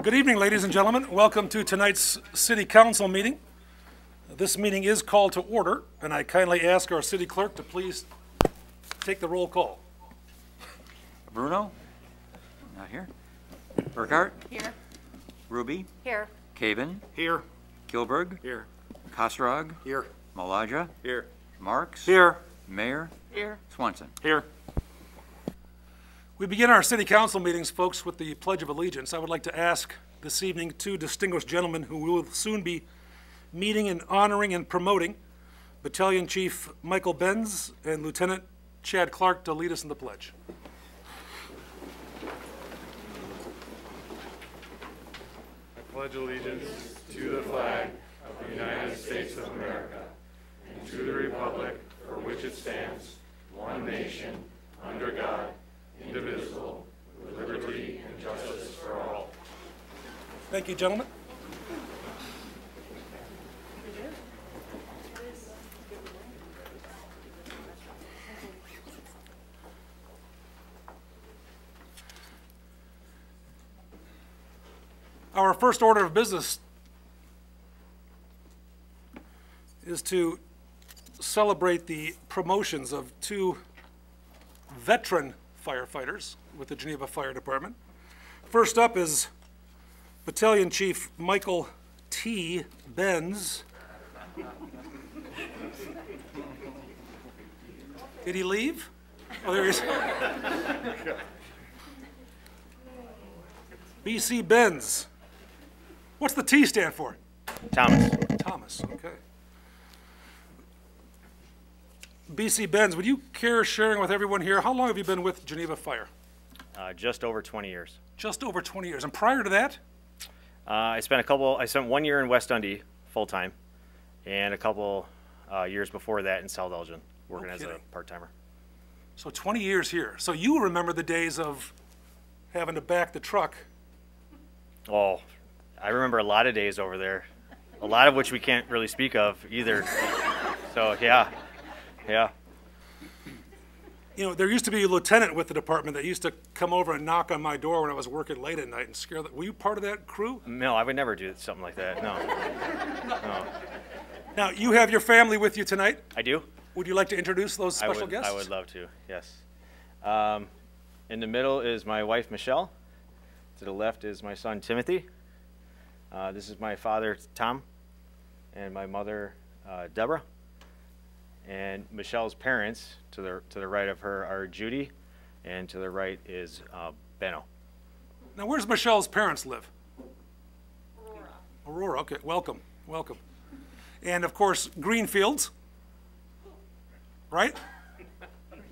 Good evening, ladies and gentlemen. Welcome to tonight's City Council meeting. This meeting is called to order, and I kindly ask our city clerk to please take the roll call. Bruno? Not here. Burkhart? Here. Ruby? Here. Caven? Here. Kilberg? Here. Kosrog? Here. Malaja? Here. Marks? Here. Mayor? Here. Swanson? Here. We begin our City Council meetings, folks, with the Pledge of Allegiance. I would like to ask this evening two distinguished gentlemen who will soon be meeting and honoring and promoting, Battalion Chief Michael Benz and Lieutenant Chad Clark, to lead us in the pledge. I pledge allegiance to the flag of the United States of America and to the republic for which it stands, one nation, under God, indivisible, with liberty and justice for all. Thank you, gentlemen. Our first order of business is to celebrate the promotions of two veteran firefighters with the Geneva Fire Department. First up is Battalion Chief Michael T. Benz. Did he leave? Oh, there he is. BC Benz. What's the T stand for? Thomas. Thomas, okay. BC Benz, would you care sharing with everyone here, how long have you been with Geneva Fire? Just over 20 years. Just over 20 years. And prior to that? I spent 1 year in West Dundee full-time, and a couple years before that in South Elgin, working as a part-timer. So 20 years here. So you remember the days of having to back the truck. Oh, I remember a lot of days over there, a lot of which we can't really speak of either. So, yeah. You know, there used to be a lieutenant with the department that used to come over and knock on my door when I was working late at night and scare the, were you part of that crew? No, I would never do something like that, no. Now, you have your family with you tonight. I do? Would you like to introduce those special guests? I would love to, yes. In the middle is my wife, Michelle. To the left is my son, Timothy. This is my father, Tom, and my mother, Deborah. And Michelle's parents, to the right of her, are Judy, and to the right is Benno. Now, where's Michelle's parents live? Aurora, okay, welcome. And of course, Greenfields, right?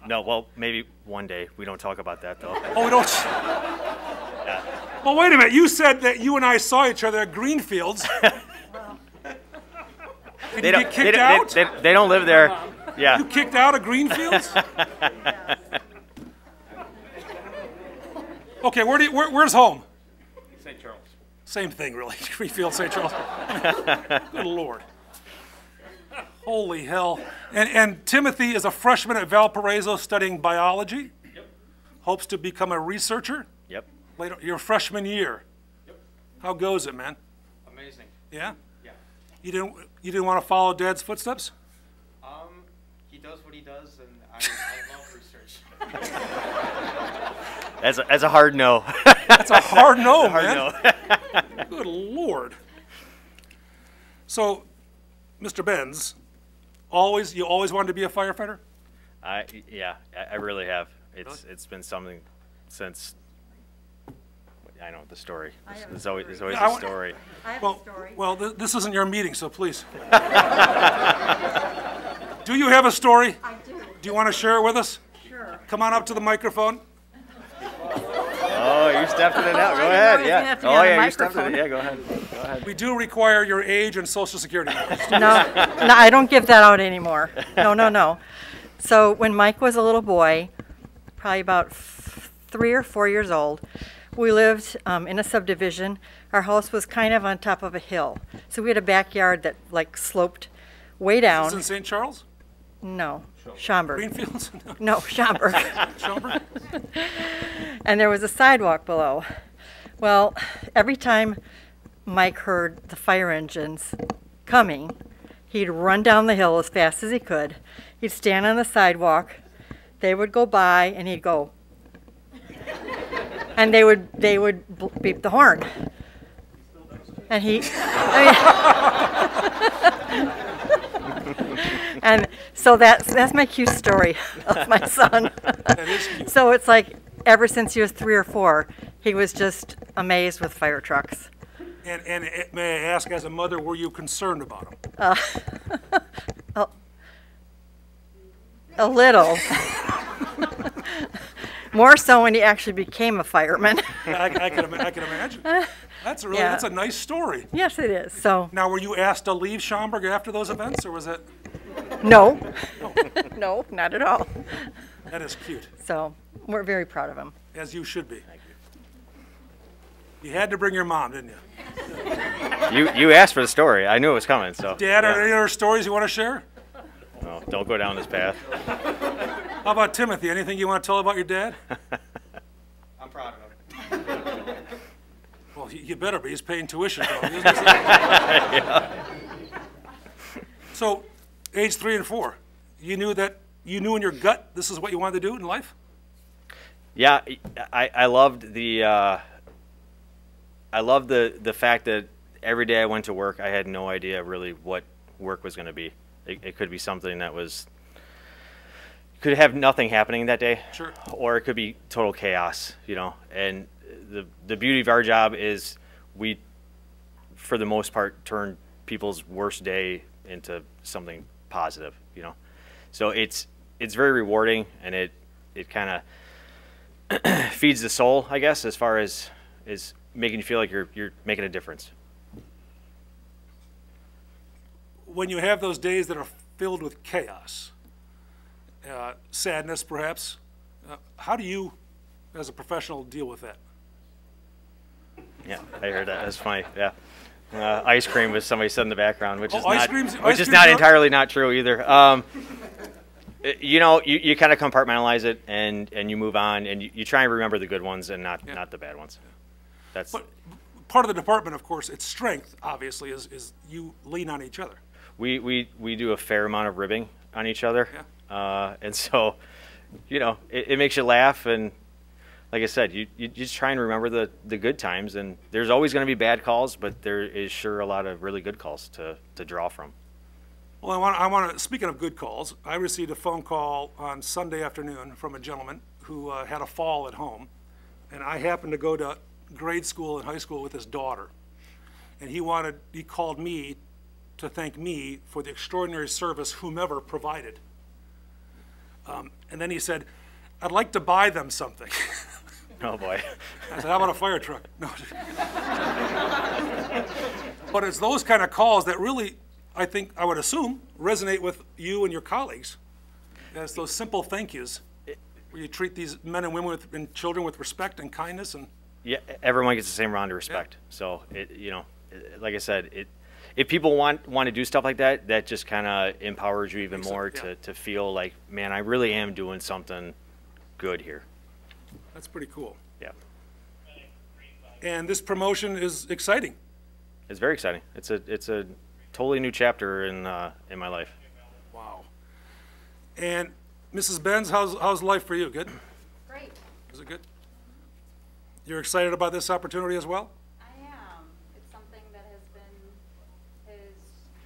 No, well, maybe one day. We don't talk about that, though. Oh, we don't? Yeah. Well, wait a minute. You said that you and I saw each other at Greenfields. Did you get kicked out? They don't live there. Yeah. You kicked out of Greenfields? Okay, where's home? St. Charles. Same thing, really. Greenfield, St. Charles. Good Lord. Holy hell. And Timothy is a freshman at Valparaiso studying biology. Yep. Hopes to become a researcher. Yep. Later, your freshman year. Yep. How goes it, man? Amazing. Yeah? Yeah. You didn't want to follow Dad's footsteps? He does what he does, and I love research. That's a hard no. That's a hard no, man. No. Good Lord. So, Mr. Benz, you always wanted to be a firefighter? Yeah, I really have. It's been something since. I know the story. There's always a story. I have a story. Well, this isn't your meeting, so please. Do you have a story? I do. Do you want to share it with us? Sure. Come on up to the microphone. Oh, you stepped in it now. Go ahead. Yeah. Oh, yeah, you stepped in it. Yeah, go ahead. We do require your age and social security numbers. No, I don't give that out anymore. No. So when Mike was a little boy, probably about 3 or 4 years old, we lived in a subdivision. Our house was kind of on top of a hill. So we had a backyard that like sloped way down. Is this in St. Charles? No, Schaumburg. Greenfields? No, Schaumburg. Schaumburg? And there was a sidewalk below. Well, every time Mike heard the fire engines coming, he'd run down the hill as fast as he could. He'd stand on the sidewalk. They would go by, and he'd go, and they would beep the horn. And and so that's my cute story of my son. That is cute. So it's like ever since he was 3 or 4, he was just amazed with fire trucks. And may I ask, as a mother, were you concerned about him? A little. More so when he actually became a fireman. I can imagine. That's a nice story. Yes, it is. So Now, were you asked to leave Schaumburg after those events, or was it? no, no, not at all. That is cute, So we're very proud of him. as you should be. You had to bring your mom, didn't you? You asked for the story. I knew it was coming. So. Dad, are yeah. there any other stories you want to share? No, don't go down this path. How about Timothy? Anything you want to tell about your dad? I'm proud of him. Well, you better be. He's paying tuition. So, age 3 and 4, you knew in your gut this is what you wanted to do in life? Yeah, I loved the fact that every day I went to work, I had no idea really what work was going to be. It could be something that could have nothing happening that day, Sure. or it could be total chaos, you know. And the beauty of our job is we, for the most part, turn people's worst day into something positive, you know. So it's very rewarding, and it kind of feeds the soul, I guess, as far as making you feel like you're making a difference. When you have those days that are filled with chaos, sadness perhaps, how do you, as a professional, deal with that? Yeah, I heard that. That's funny. Yeah, ice cream was somebody said in the background, which is ice not cream's entirely not true either. You know, you kind of compartmentalize it and you move on, and you try and remember the good ones and not the bad ones. That's But part of the department, of course, its strength, obviously, is you lean on each other. we do a fair amount of ribbing on each other, and so you know it makes you laugh, and like I said, you just try and remember the good times, and there's always going to be bad calls, but there is sure a lot of really good calls to draw from. Well, I want to, speaking of good calls, I received a phone call on Sunday afternoon from a gentleman who had a fall at home, and I happened to go to grade school and high school with his daughter, and he called me to thank me for the extraordinary service whomever provided. And then he said, "I'd like to buy them something." Oh boy. I said, "How about a fire truck?" No. But it's those kind of calls that really, I think, I would assume, resonate with you and your colleagues. It's those simple thank yous where you treat these men and women and children with respect and kindness. And Yeah, everyone gets the same round of respect. So you know, like I said, if people want to do stuff like that, that just kind of empowers you even more to feel like, man, I really am doing something good here. that's pretty cool. Yeah, And this promotion is exciting. it's very exciting. It's a totally new chapter in my life. Wow. And Mrs. Benz, how's life for you? Good? Great. Is it good? You're excited about this opportunity as well? I am. It's something that has been his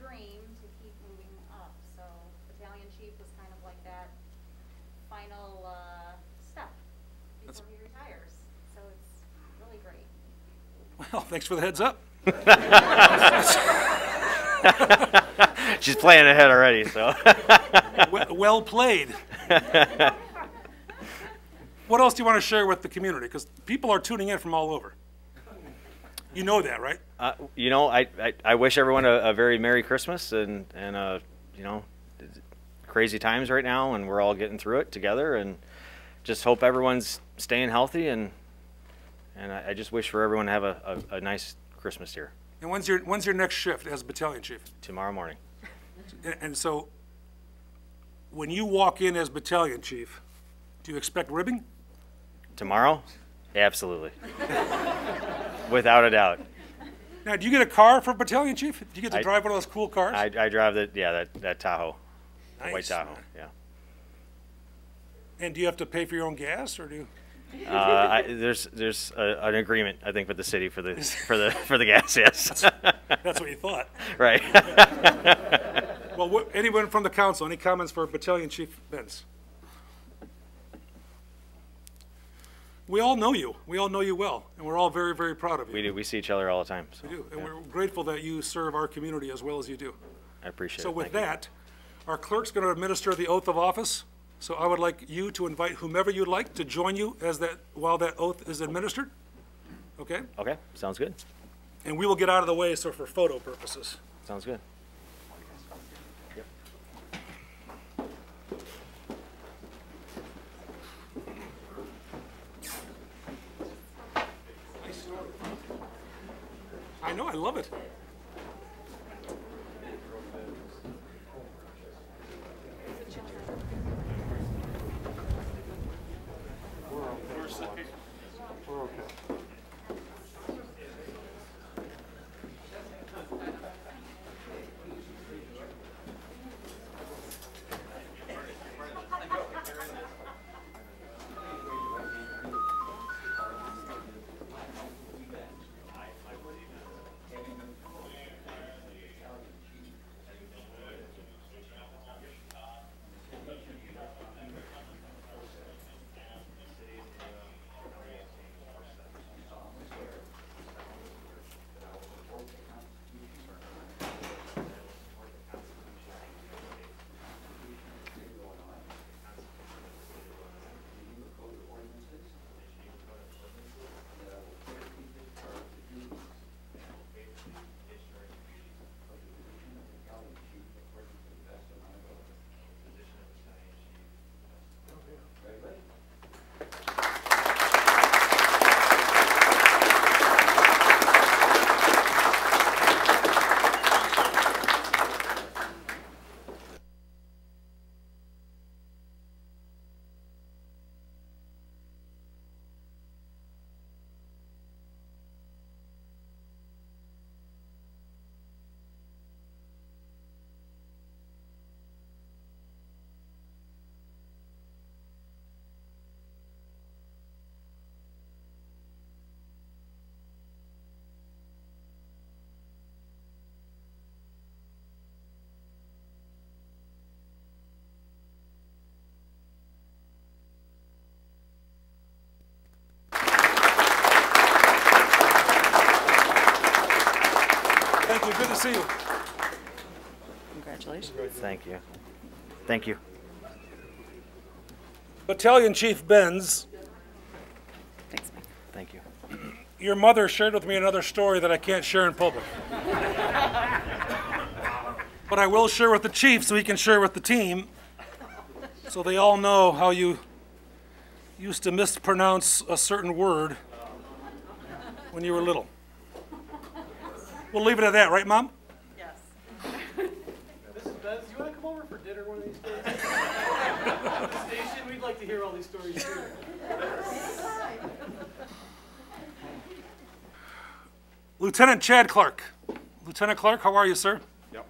dream to keep moving up. So battalion chief was kind of like that final step before he retires. So it's really great. Well, thanks for the heads up. She's playing ahead already, so. Well played. What else do you want to share with the community? Because people are tuning in from all over. You know that, right? You know, I wish everyone a very Merry Christmas and you know, crazy times right now, and we're all getting through it together, and just hope everyone's staying healthy, and I just wish for everyone to have a nice Christmas here. And when's your next shift as battalion chief? Tomorrow morning. And so, when you walk in as battalion chief, do you expect ribbing? Tomorrow? Absolutely. Without a doubt. Now, do you get a car for battalion chief? Do you get to drive one of those cool cars? I drive that Tahoe. Nice, White Tahoe, man. yeah. And do you have to pay for your own gas, or do you? There's an agreement, I think, with the city for the gas. Yes. That's what you thought. Right. Well, anyone from the council, any comments for Battalion Chief Benz? We all know you. We all know you well, and we're all very, very proud of you. We do. We see each other all the time. So, We do, and yeah. we're grateful that you serve our community as well as you do. I appreciate it. So with Thank you. that, our clerk's going to administer the oath of office. So I would like you to invite whomever you'd like to join you while that oath is administered. Okay? Okay, sounds good. And we will get out of the way so for photo purposes. Sounds good. I know, I love it. Thank you, good to see you. Congratulations. Thank you. Thank you. Battalion Chief Benz, Thanks, Mike. Thank you. your mother shared with me another story that I can't share in public. But I will share with the chief so he can share with the team, so they all know how you used to mispronounce a certain word when you were little. We'll leave it at that, right, Mom? Yes. Mrs. Benz, do you want to come over for dinner one of these days? At the station, we'd like to hear all these stories too. Lieutenant Chad Clark. Lieutenant Clark, how are you, sir? Yep.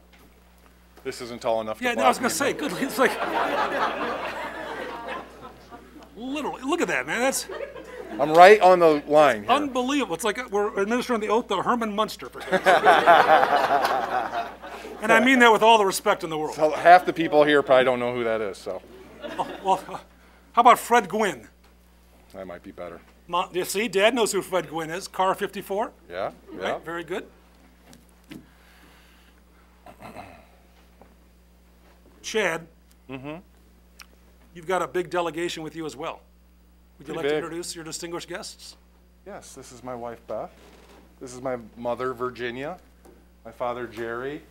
This isn't tall enough to Yeah, block I was going to me, say, good. It's like, literally, look at that, man. That's but I'm right on the line here. unbelievable. It's like we're administering the oath to Herman Munster. For and I mean that with all the respect in the world. So half the people here probably don't know who that is, so Well, how about Fred Gwynn? that might be better. You see, Dad knows who Fred Gwynn is. Car 54. Yeah? Yeah. Right, very good. Chad, you've got a big delegation with you as well. Would you like Pretty to big. introduce your distinguished guests? Yes, this is my wife, Beth. This is my mother, Virginia. My father, Jerry.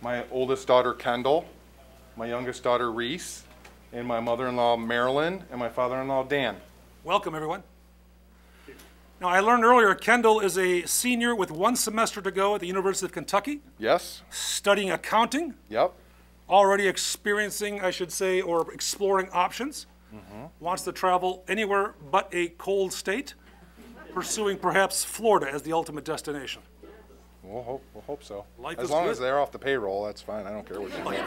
My oldest daughter, Kendall. My youngest daughter, Reese. And my mother-in-law, Marilyn. And my father-in-law, Dan. Welcome, everyone. Now, I learned earlier Kendall is a senior with 1 semester to go at the University of Kentucky, Yes? studying accounting, Yep. already experiencing, I should say, or exploring options. Wants to travel anywhere but a cold state. pursuing perhaps Florida as the ultimate destination. We'll hope so. Life As is long good. as they're off the payroll, that's fine. I don't care what you do.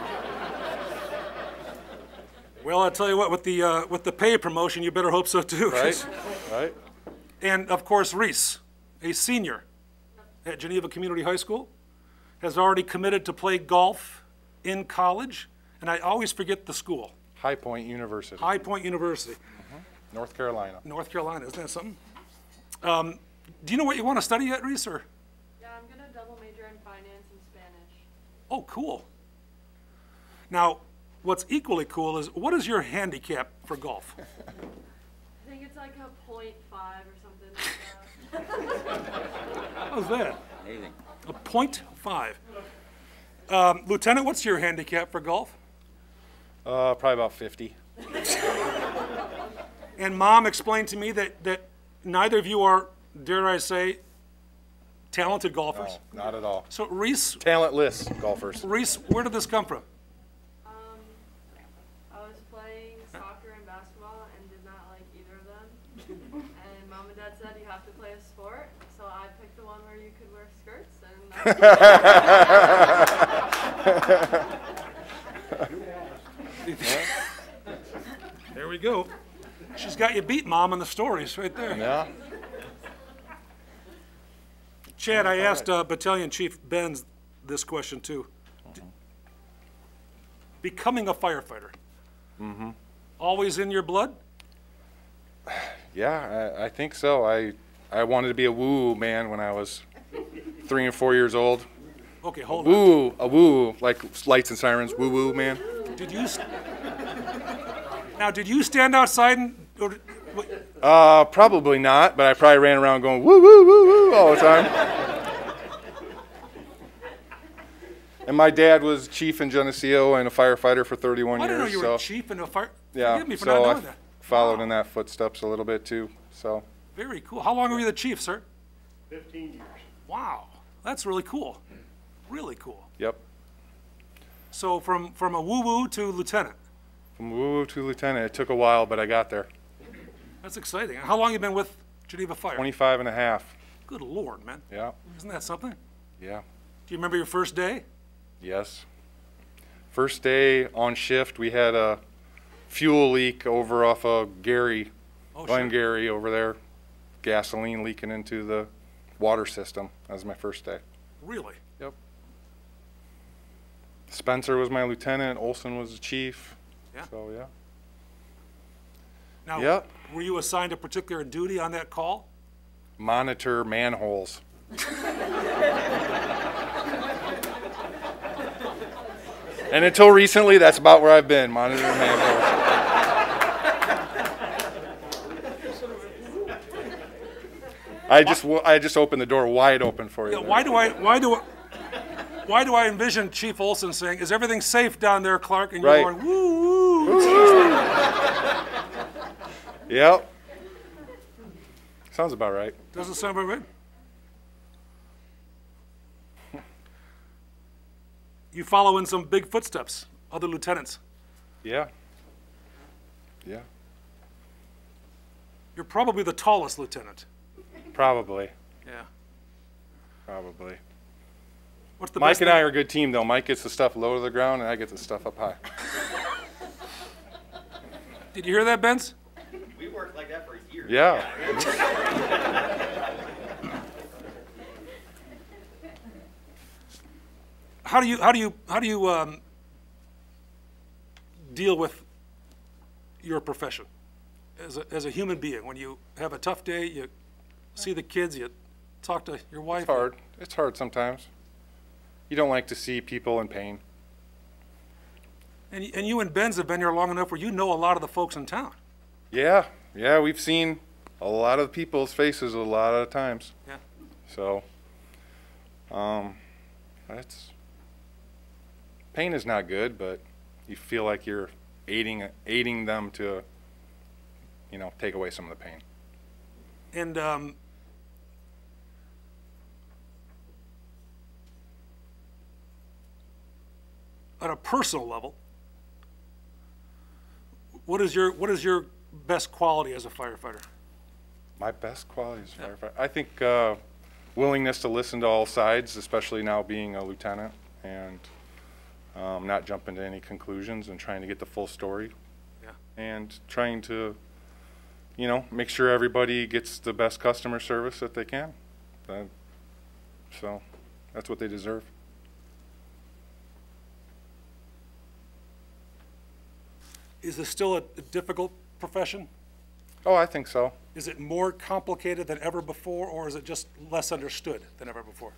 Well, I'll tell you what, with the pay promotion, you better hope so too. Right? Right? And of course, Reese, a senior at Geneva Community High School, has already committed to play golf in college, and I always forget the school. High Point University, High Point University, North Carolina. North Carolina. Isn't that something? Do you know what you want to study yet, Reese? Or? Yeah, I'm gonna double major in finance and Spanish. Oh, cool. Now, what's equally cool is, what is your handicap for golf? I think it's like a .5 or something like that. How's that? Amazing. A .5. Lieutenant, what's your handicap for golf? Probably about 50. And Mom explained to me that neither of you are, dare I say, talented golfers. No, not at all. So Reese, Talentless golfers. where did this come from? I was playing soccer and basketball and did not like either of them. And Mom and Dad said you have to play a sport, so I picked the one where you could wear skirts, and There we go. She's got you beat, Mom, on the stories right there. Yeah. Chad, I asked Battalion Chief Benz this question too. Becoming a firefighter, always in your blood? Yeah, I think so. I wanted to be a woo man when I was 3 and 4 years old. Okay, hold on. Woo, a woo, like lights and sirens, woo woo man. Did you stand outside and? Probably not, but I probably ran around going woo woo woo woo all the time. And my dad was chief in Geneseo and a firefighter for 31 I years. didn't know you were so a chief in a fire. yeah, Forgive me for so not I knowing that. followed in that footsteps a little bit too. So Very cool. How long were you the chief, sir? 15 years. Wow, that's really cool. Really cool. yep, So from a woo-woo to lieutenant. from woo woo to lieutenant. It took a while, but I got there. That's exciting. How long you been with Geneva Fire? 25 and a half. Good Lord, man. Yeah, Isn't that something? yeah, Do you remember your first day? yes. First day on shift, we had a fuel leak over off of Gary, Oh, Glen sure. Gary over there. Gasoline leaking into the water system. That was my first day. Really? Yep. Spencer was my lieutenant. Olson was the chief. Yeah. So yeah. Now, Yep. were you assigned a particular duty on that call? Monitor manholes. And until recently, that's about where I've been, monitoring manholes. I just opened the door wide open for you. Yeah, why do I envision Chief Olson saying, "Is everything safe down there, Clark?" And you're Right. going, "Woo woo." Yep. Sounds about right. Doesn't sound very right. You follow in some big footsteps, other lieutenants. Yeah. Yeah. You're probably the tallest lieutenant. Probably. Yeah. Probably. What's the Mike best and I thing- are a good team, though. Mike gets the stuff low to the ground, and I get the stuff up high. Did you hear that, Benz? We worked like that for years. Yeah. How do you deal with your profession as a human being? When you have a tough day, you see the kids, you talk to your wife. It's hard. It's hard sometimes. You don't like to see people in pain. And you and Benz have been here long enough where you know a lot of the folks in town. Yeah. Yeah, we've seen a lot of people's faces a lot of times. Yeah. So, that's, pain is not good, but you feel like you're aiding them to, take away some of the pain. And on a personal level, what is your best quality as a firefighter? My best quality as a firefighter, I think willingness to listen to all sides, especially now being a lieutenant, and not jumping to any conclusions and trying to get the full story. Yeah. And trying to, make sure everybody gets the best customer service that they can. So that's what they deserve. Is this still a difficult profession? Oh, I think so. Is it more complicated than ever before, or is it just less understood than ever before?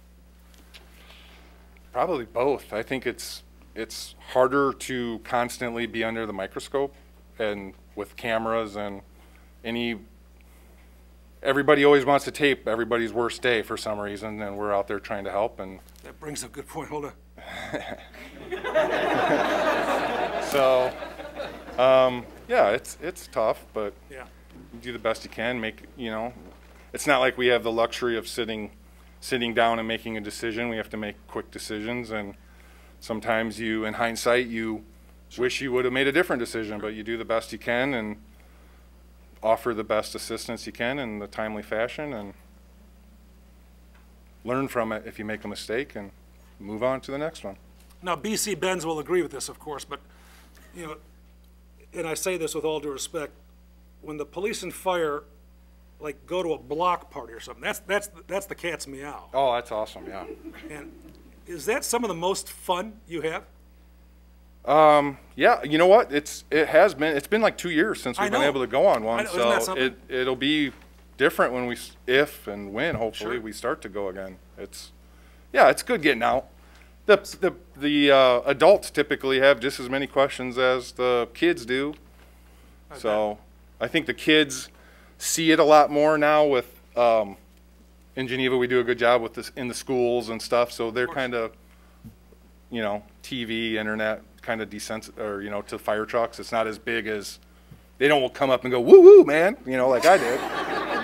Probably both. I think it's harder to constantly be under the microscope and with cameras and everybody always wants to tape everybody's worst day for some reason, and we're out there trying to help. And That brings up a good point. Hold on. so, yeah, it's tough, but Yeah. you do the best you can. It's not like we have the luxury of sitting down and making a decision. We have to make quick decisions, and sometimes in hindsight, you wish you would have made a different decision, but you do the best you can and offer the best assistance you can in the timely fashion, and learn from it if you make a mistake and move on to the next one. Now, BC Benz will agree with this, of course, but, and I say this with all due respect, when the police and fire, go to a block party or something, that's the cat's meow. Oh, that's awesome, yeah. And is that some of the most fun you have? Yeah, you know what? It's been like 2 years since I we've been know. able to go on one, Isn't that so something? it'll be different when if and when hopefully Sure. we start to go again. It's good getting out. The adults typically have just as many questions as the kids do. So I think the kids see it a lot more now with, in Geneva we do a good job with this in the schools and stuff, so they're kind of, TV, internet, kind of desensitized, to fire trucks. It's not as big as, they don't come up and go, woo woo, man, like I did.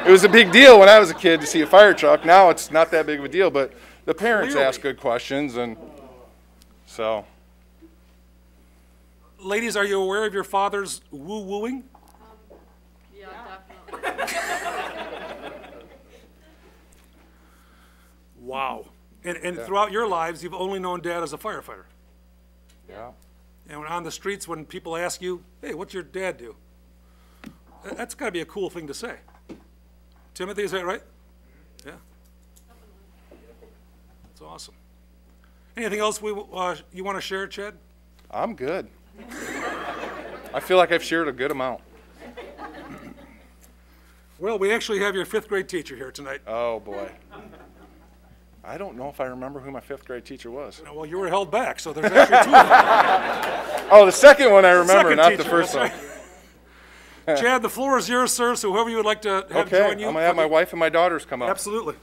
It was a big deal when I was a kid to see a fire truck. Now it's not that big of a deal, but the parents Clearly. ask good questions, and so. Ladies, are you aware of your father's woo-wooing? Yeah, definitely. Wow. And throughout your lives, you've only known Dad as a firefighter. Yeah. And on the streets, when people ask you, hey, what's your dad do? That's got to be a cool thing to say. Timothy, is that right? Yeah. That's awesome. Anything else you want to share, Chad? I'm good. I feel like I've shared a good amount. Well, we actually have your 5th grade teacher here tonight. Oh, boy. I don't know if I remember who my 5th grade teacher was. Well, you were held back, so there's actually 2 of them. Oh, the second one I remember, Second not teacher, the first that's one. right. Chad, the floor is yours, sir, so whoever you would like to have Okay, join I'm you. going to have my wife and my daughters come up. Absolutely.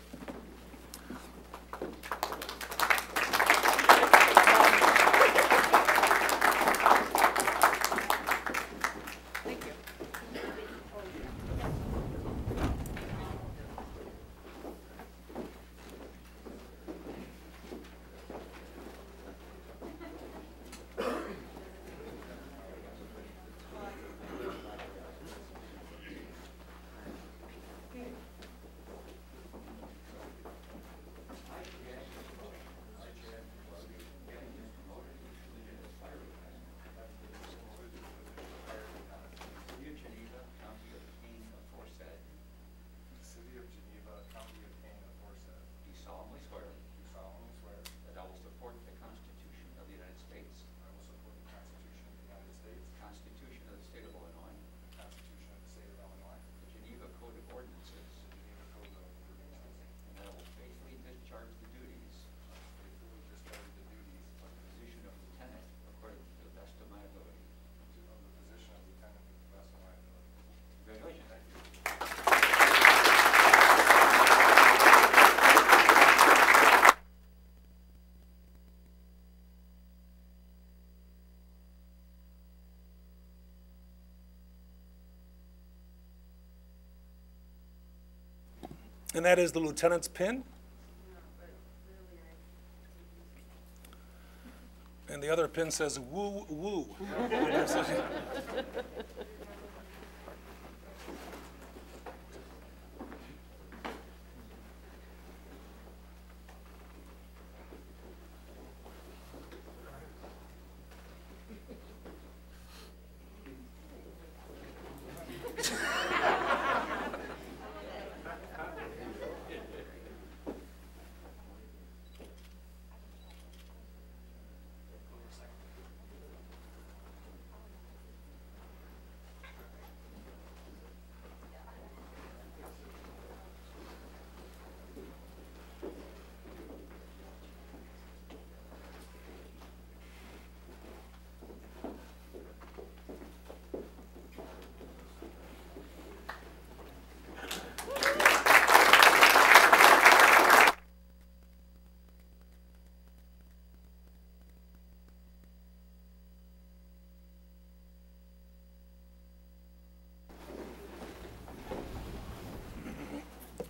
And that is the lieutenant's pin. And the other pin says woo woo.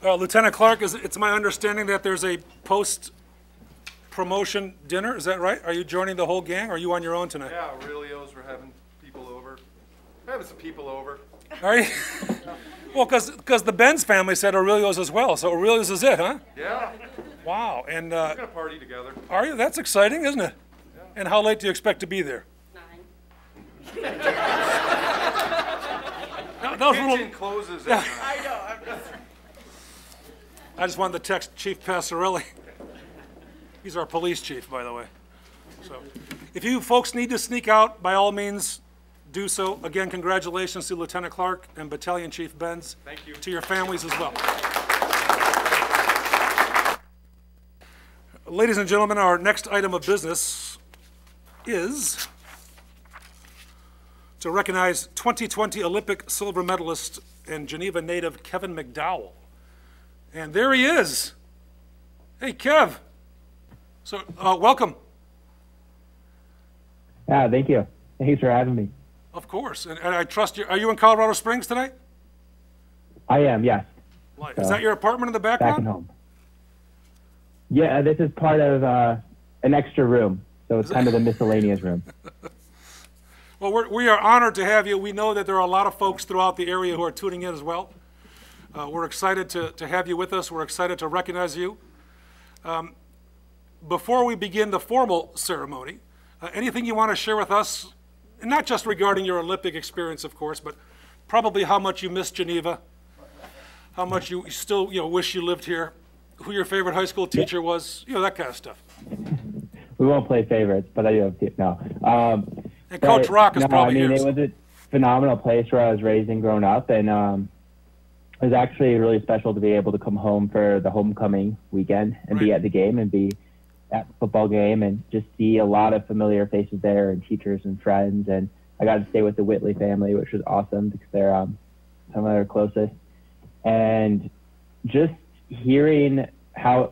Lieutenant Clark, it's my understanding that there's a post-promotion dinner, is that right? Are you joining the whole gang, or are you on your own tonight? Yeah, Aurelio's, we're having people over. Having some people over. Are you? Well, because the Benz family said Aurelio's as well, so Aurelio's is it, huh? Yeah, Wow, and we're gonna party together. are you? That's exciting, isn't it? Yeah. And how late do you expect to be there? 9. That was a Kitchen little, closes at 9. I know. I just wanted to text Chief Passarelli. He's our police chief, by the way. So, if you folks need to sneak out, by all means, do so. Again, congratulations to Lieutenant Clark and Battalion Chief Benz. Thank you. To your families as well. Ladies and gentlemen, our next item of business is to recognize 2020 Olympic silver medalist and Geneva native Kevin McDowell. And there he is. Hey, Kev. So, welcome. Yeah, thank you. Thanks for having me. Of course. And I trust you. Are you in Colorado Springs tonight? I am, yes. Is that your apartment in the Back background? at home. Yeah, this is part of an extra room, so it's kind of the miscellaneous room. Well, we are honored to have you. We know that there are a lot of folks throughout the area who are tuning in as well. We're excited to have you with us. We're excited to recognize you. Before we begin the formal ceremony, anything you want to share with us, and not just regarding your Olympic experience, of course, but probably how much you miss Geneva, how much you still wish you lived here, who your favorite high school teacher was, that kind of stuff. We won't play favorites, but I do have no. And Coach Rock is probably here. It was a phenomenal place where I was raised and grown up, and it was actually really special to be able to come home for the homecoming weekend and be at the game and be at the football game and just see a lot of familiar faces there and teachers and friends. And I got to stay with the Whitley family, which was awesome because they're some of their closest. And just hearing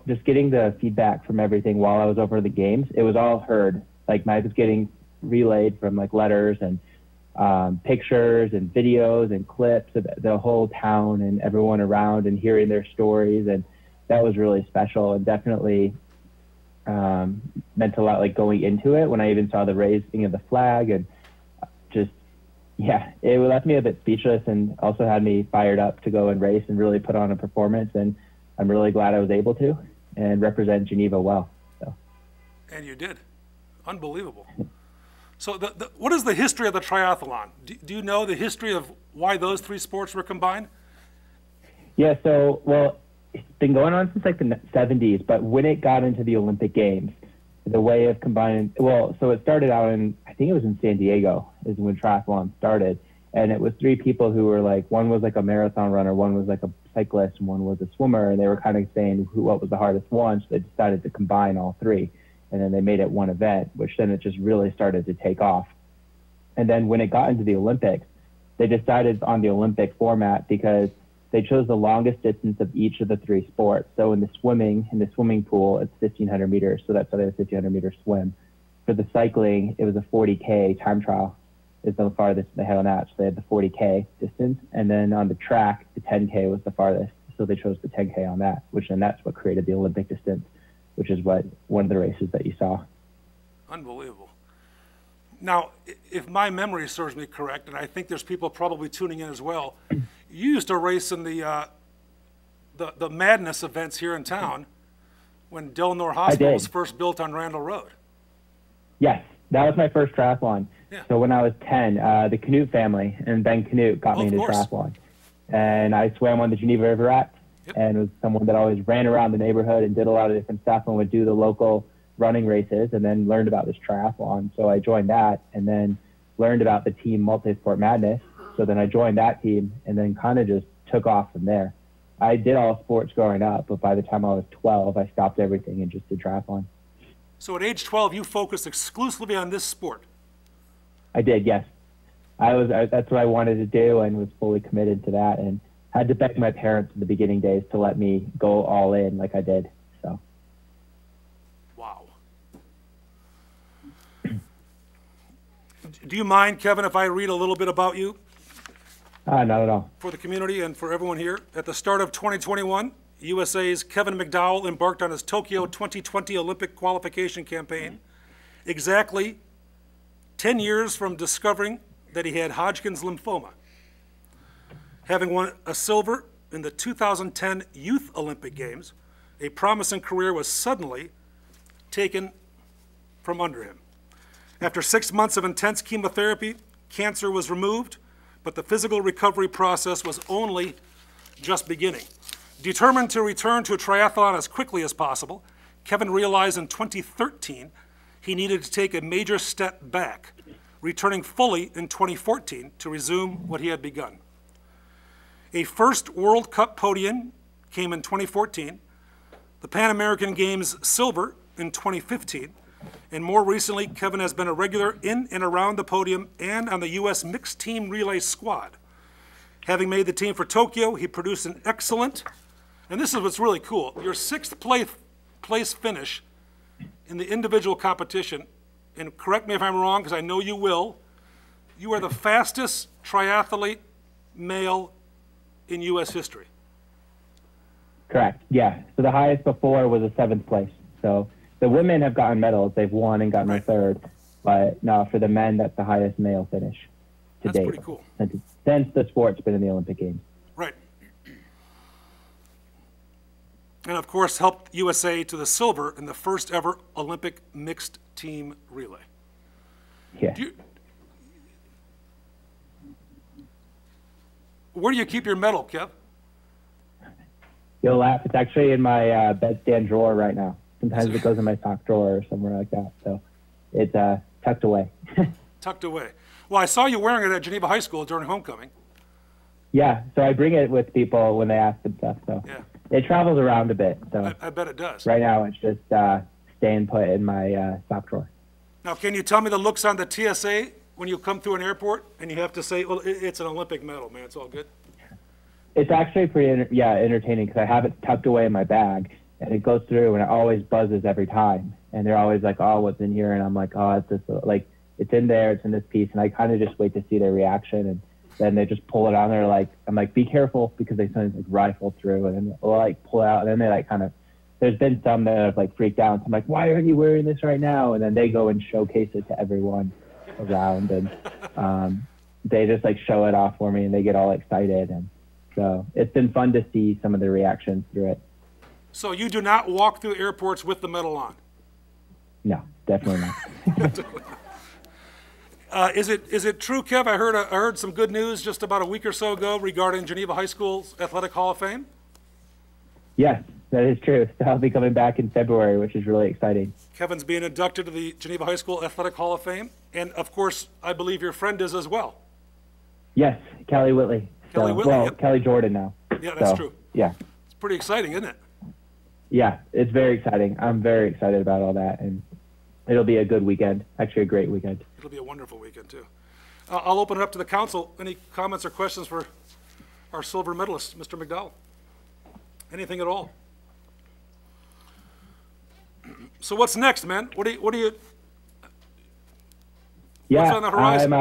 just getting the feedback from everything while I was over the games, it was all heard. Like I was getting relayed from like letters and pictures and videos and clips of the whole town and everyone around and hearing their stories. And that was really special and definitely meant a lot, like going into it when I even saw the raising of the flag and just, yeah, it left me a bit speechless and also had me fired up to go and race and really put on a performance. And I'm really glad I was able to and represent Geneva well. So. And you did. Unbelievable. So what is the history of the triathlon? Do you know the history of why those three sports were combined? Yeah, so, well, it's been going on since like the 70s, but when it got into the Olympic Games, the way of combining, well, so it started out I think it was in San Diego is when triathlon started. And it was three people who were like, one was like a marathon runner, one was like a cyclist, and one was a swimmer. And they were kind of saying what was the hardest one. So they decided to combine all three. And then they made it one event, which then it just really started to take off. And then when it got into the Olympics, they decided on the Olympic format because they chose the longest distance of each of the three sports. So in the swimming pool, it's 1,500 meters. So that's why they have a 1,500 meter swim. For the cycling, it was a 40K time trial is the farthest they had on that. So they had the 40K distance. And then on the track, the 10K was the farthest. So they chose the 10K on that, that's what created the Olympic distance, which is one of the races that you saw. Unbelievable. Now, if my memory serves me correct, and I think there's people probably tuning in as well, you used to race in the Madness events here in town when Del Nor Hospital was first built on Randall Road. Yes, that was my first triathlon. Yeah. So when I was 10, the Canute family and Ben Canute got me into triathlon. And I swam on the Geneva River Act. Yep. And was someone that always ran around the neighborhood and did a lot of different stuff and would do the local running races and then learned about this triathlon. So I joined that and then learned about the team Multisport Madness. So then I joined that team and then kind of just took off from there. I did all sports growing up, but by the time I was 12, I stopped everything and just did triathlon. So at age 12, you focused exclusively on this sport? I did, yes. That's what I wanted to do and was fully committed to that and had to beg my parents in the beginning days to let me go all in like I did. So. Wow. Do you mind, Kevin, if I read a little bit about you? Not at all. For the community and for everyone here. At the start of 2021, USA's Kevin McDowell embarked on his Tokyo 2020 Olympic qualification campaign, exactly 10 years from discovering that he had Hodgkin's lymphoma. Having won a silver in the 2010 Youth Olympic Games, a promising career was suddenly taken from under him. After 6 months of intense chemotherapy, cancer was removed, but the physical recovery process was only just beginning. Determined to return to a triathlon as quickly as possible, Kevin realized in 2013 he needed to take a major step back, returning fully in 2014 to resume what he had begun. A first World Cup podium came in 2014, the Pan American Games silver in 2015, and more recently, Kevin has been a regular in and around the podium and on the U.S. mixed team relay squad. Having made the team for Tokyo, he produced an excellent, and this is what's really cool, your sixth place finish in the individual competition, and correct me if I'm wrong, because I know you will, you are the fastest triathlete male in U.S. history. Correct, yeah. So the highest before was a 7th place. So the women have gotten medals. They've won and gotten a third. But no, for the men, that's the highest male finish to date. That's pretty cool. Since the sport's been in the Olympic Games. Right. And of course, helped USA to the silver in the first ever Olympic mixed team relay. Yeah. Where do you keep your medal, Kev? You'll laugh. It's actually in my bedstand drawer right now. Sometimes it goes in my sock drawer or somewhere like that. So it's tucked away. Tucked away. Well, I saw you wearing it at Geneva High School during homecoming. Yeah, so I bring it with people when they ask and stuff. So Yeah. it travels around a bit. So I bet it does. right now it's just staying put in my sock drawer. Now, can you tell me the looks on the TSA when you come through an airport and you have to say, well, it's an Olympic medal, man, it's all good? It's actually pretty entertaining because I have it tucked away in my bag, and it goes through, and it always buzzes every time. And they're always like, "Oh, what's in here?" And I'm like, "Oh, it's this, like, it's in there, it's in this piece." And I kind of just wait to see their reaction, and then they just pull it on there. Like, I'm like, "Be careful," because they sometimes like rifle through, and then they'll like pull out, and then they like kind of. There's been some that have like freaked out. So I'm like, "Why aren't you wearing this right now?" And then they go and showcase it to everyone around, and they just like show it off for me, and they get all excited. And so it's been fun to see some of the reactions through it. So you do not walk through airports with the medal on? No, definitely not. Is it true, Kev? I heard some good news just about a week or so ago regarding Geneva High School's Athletic Hall of Fame? Yes, that is true. So I'll be coming back in February, which is really exciting. Kevin's being inducted to the Geneva High School Athletic Hall of Fame, and of course, I believe your friend is as well. Yes, Kelly Whitley. Kelly Whitley, well, yep. Kelly Jordan now. Yeah, that's true. Yeah. It's pretty exciting, isn't it? Yeah, it's very exciting. I'm very excited about all that, and it'll be a good weekend. Actually, a great weekend. It'll be a wonderful weekend, too. I'll open it up to the council. Any comments or questions for our silver medalist, Mr. McDowell? Anything at all? So what's next, man? What do you Yeah, what's on the horizon?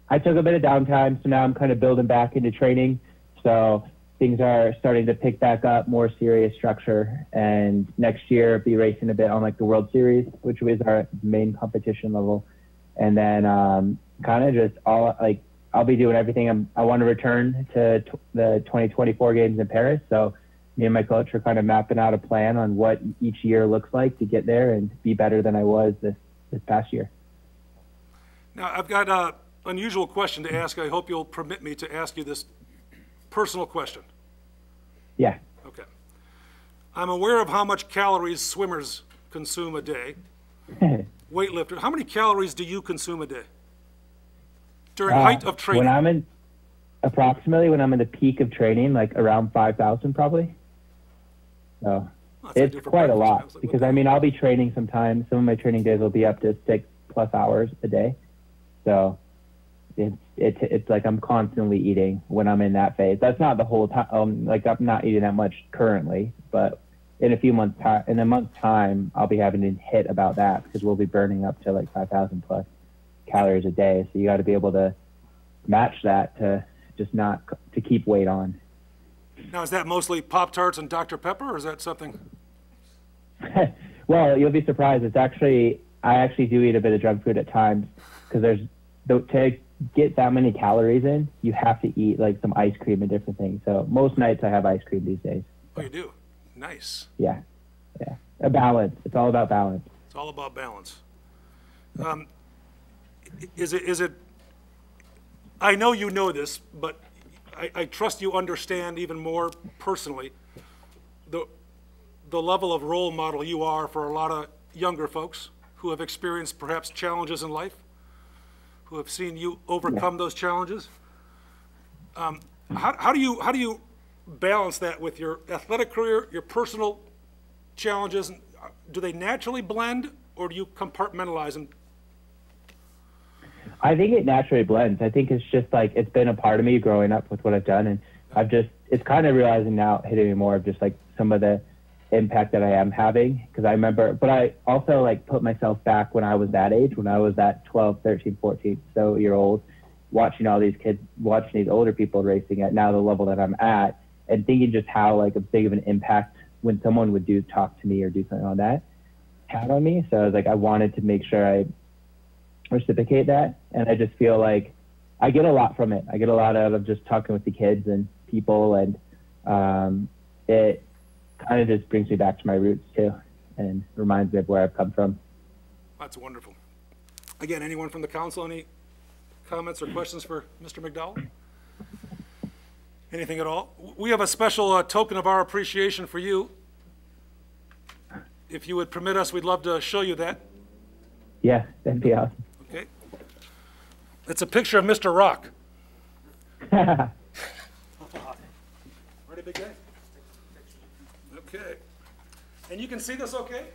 I took a bit of downtime, so now I'm kind of building back into training. So things are starting to pick back up, more serious structure. And next year, be racing a bit on like the World Series, which is our main competition level. And then kind of just I'll be doing everything. I want to return to the 2024 games in Paris. So me and my coach are kind of mapping out a plan on what each year looks like to get there and be better than I was this past year. Now, I've got an unusual question to ask. I hope you'll permit me to ask you this personal question. Yeah. Okay. I'm aware of how much calories swimmers consume a day. Weightlifter, how many calories do you consume a day? During height of training? When I'm in the peak of training, like around 5,000 probably. So it's quite a lot because I'll be training sometimes. Some of my training days will be up to 6+ hours a day. So it's like I'm constantly eating when I'm in that phase. That's not the whole time. Like I'm not eating that much currently, but in a month's time, I'll be having to hit about that because we'll be burning up to like 5,000+ calories a day. So you got to be able to match that to just not to keep weight on. Now, is that mostly Pop-Tarts and Dr. Pepper, or is that something? Well, you'll be surprised. I actually do eat a bit of junk food at times because to get that many calories in, you have to eat like some ice cream and different things. So most nights I have ice cream these days. Oh, you do? Nice. Yeah. A balance. It's all about balance. It's all about balance. Is it, I know you know this, but I trust you understand even more personally the level of role model you are for a lot of younger folks who have experienced perhaps challenges in life, who have seen you overcome those challenges. How do you balance that with your athletic career, your personal challenges? Do they naturally blend, or do you compartmentalize them? I think it naturally blends. I think it's just like, it's been a part of me growing up with what I've done. And it's kind of realizing now, hitting me more of just like some of the impact that I am having. Cause I remember, but I also like put myself back when I was that age, when I was that 12, 13, 14 year old, watching all these kids, watching these older people racing at now the level that I'm at, and thinking just how like a big of an impact when someone would talk to me or do something on that had on me. So I was like, I wanted to make sure I reciprocate that. And I just feel like I get a lot from it. I get a lot out of just talking with the kids and people, and it kind of just brings me back to my roots too, and reminds me of where I've come from. That's wonderful. Again, anyone from the council, any comments or questions for Mr. McDowell? Anything at all? We have a special token of our appreciation for you. If you would permit us, we'd love to show you that. Yeah, that'd be awesome. Okay. It's a picture of Mr. Rock. Ready, big guy? Okay. And you can see this okay?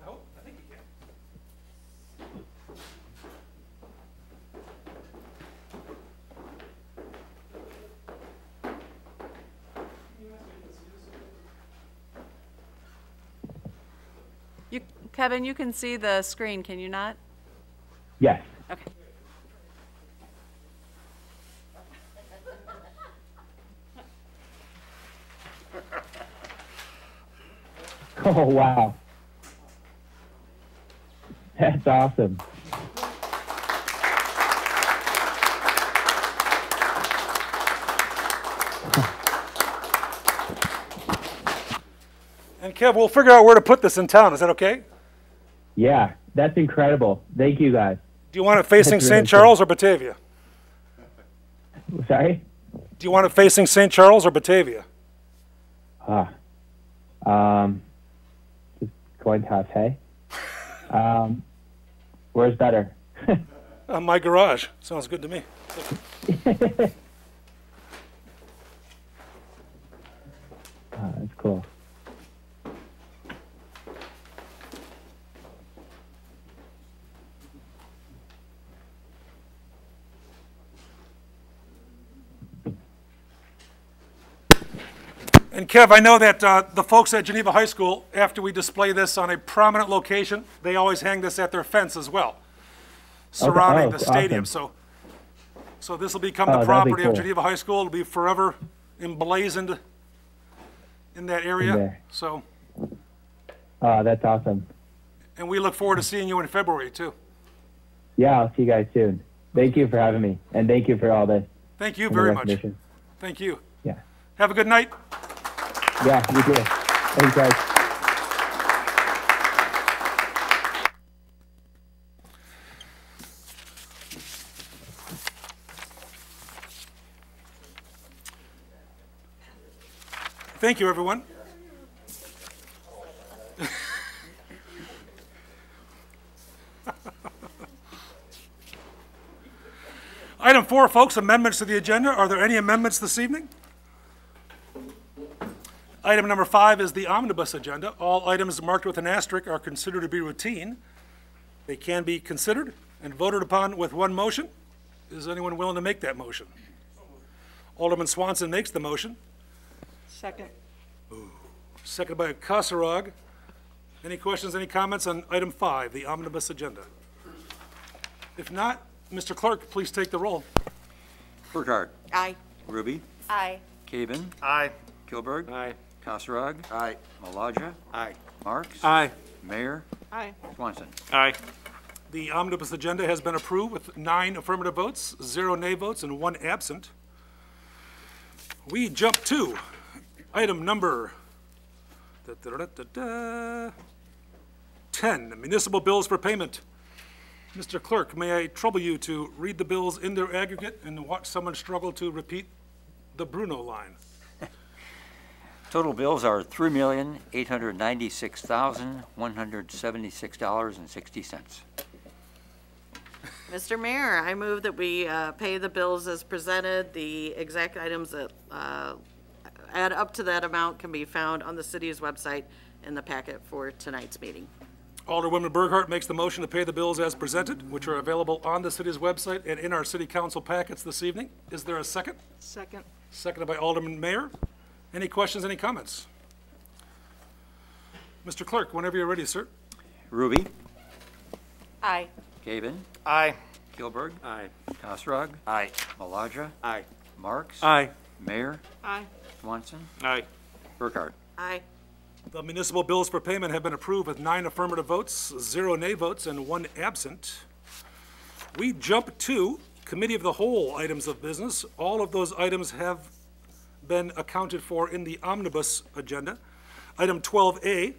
No? I think you can. Kevin, you can see the screen, can you not? Yes. Okay. Oh, wow. That's awesome. And Kev, we'll figure out where to put this in town. Is that okay? Yeah, that's incredible. Thank you, guys. Do you want it facing That's St. really Charles or Batavia? Sorry? Do you want it facing St. Charles or Batavia? Just coin toss, hey? Where's better? My garage. Sounds good to me. That's cool. And Kev, I know that the folks at Geneva High School, after we display this on a prominent location, they always hang this at their fence as well, surrounding the stadium. Awesome. So this will become the That'd be property of cool. Geneva High School. It'll be forever emblazoned in that area. there. So, That's awesome. and we look forward to seeing you in February too. Yeah, I'll see you guys soon. Thank you for having me, and thank you for all this. Thank you and the very much. recognition. Thank you. Yeah. Have a good night. Yeah, you too. Thanks, guys. Thank you, everyone. Item 4, folks, amendments to the agenda. Are there any amendments this evening? Item number 5 is the omnibus agenda. All items marked with an asterisk are considered to be routine. They can be considered and voted upon with one motion. Is anyone willing to make that motion? Alderman Swanson makes the motion. Second. Seconded by Kasserag. Any questions, any comments on item 5, the omnibus agenda? If not, Mr. Clerk, please take the roll. Burkhart. Aye. Ruby. Aye. Caven. Aye. Kilberg. Aye. Kasserag. Aye. Maladra. Aye. Marks. Aye. Mayor. Aye. Swanson. Aye. The omnibus agenda has been approved with 9 affirmative votes, 0 nay votes, and 1 absent. We jump to item number 10, municipal bills for payment. Mr. Clerk, may I trouble you to read the bills in their aggregate and watch someone struggle to repeat the Bruno line? Total bills are $3,896,176.60. Mr. Mayor, I move that we pay the bills as presented. The exact items that add up to that amount can be found on the city's website in the packet for tonight's meeting. Alderwoman Burghardt makes the motion to pay the bills as presented, which are available on the city's website and in our city council packets this evening. Is there a second? Second. Seconded by Alderman Mayor. Any questions, any comments? Mr. Clerk, whenever you're ready, sir. Ruby. Aye. Caven. Aye. Kilberg. Aye. Kasserag. Aye. Maladra. Aye. Marks. Aye. Mayor. Aye. Swanson. Aye. Burkhart. Aye. The municipal bills for payment have been approved with 9 affirmative votes, 0 nay votes, and 1 absent. We jump to Committee of the Whole items of business. All of those items have been accounted for in the omnibus agenda. Item 12A,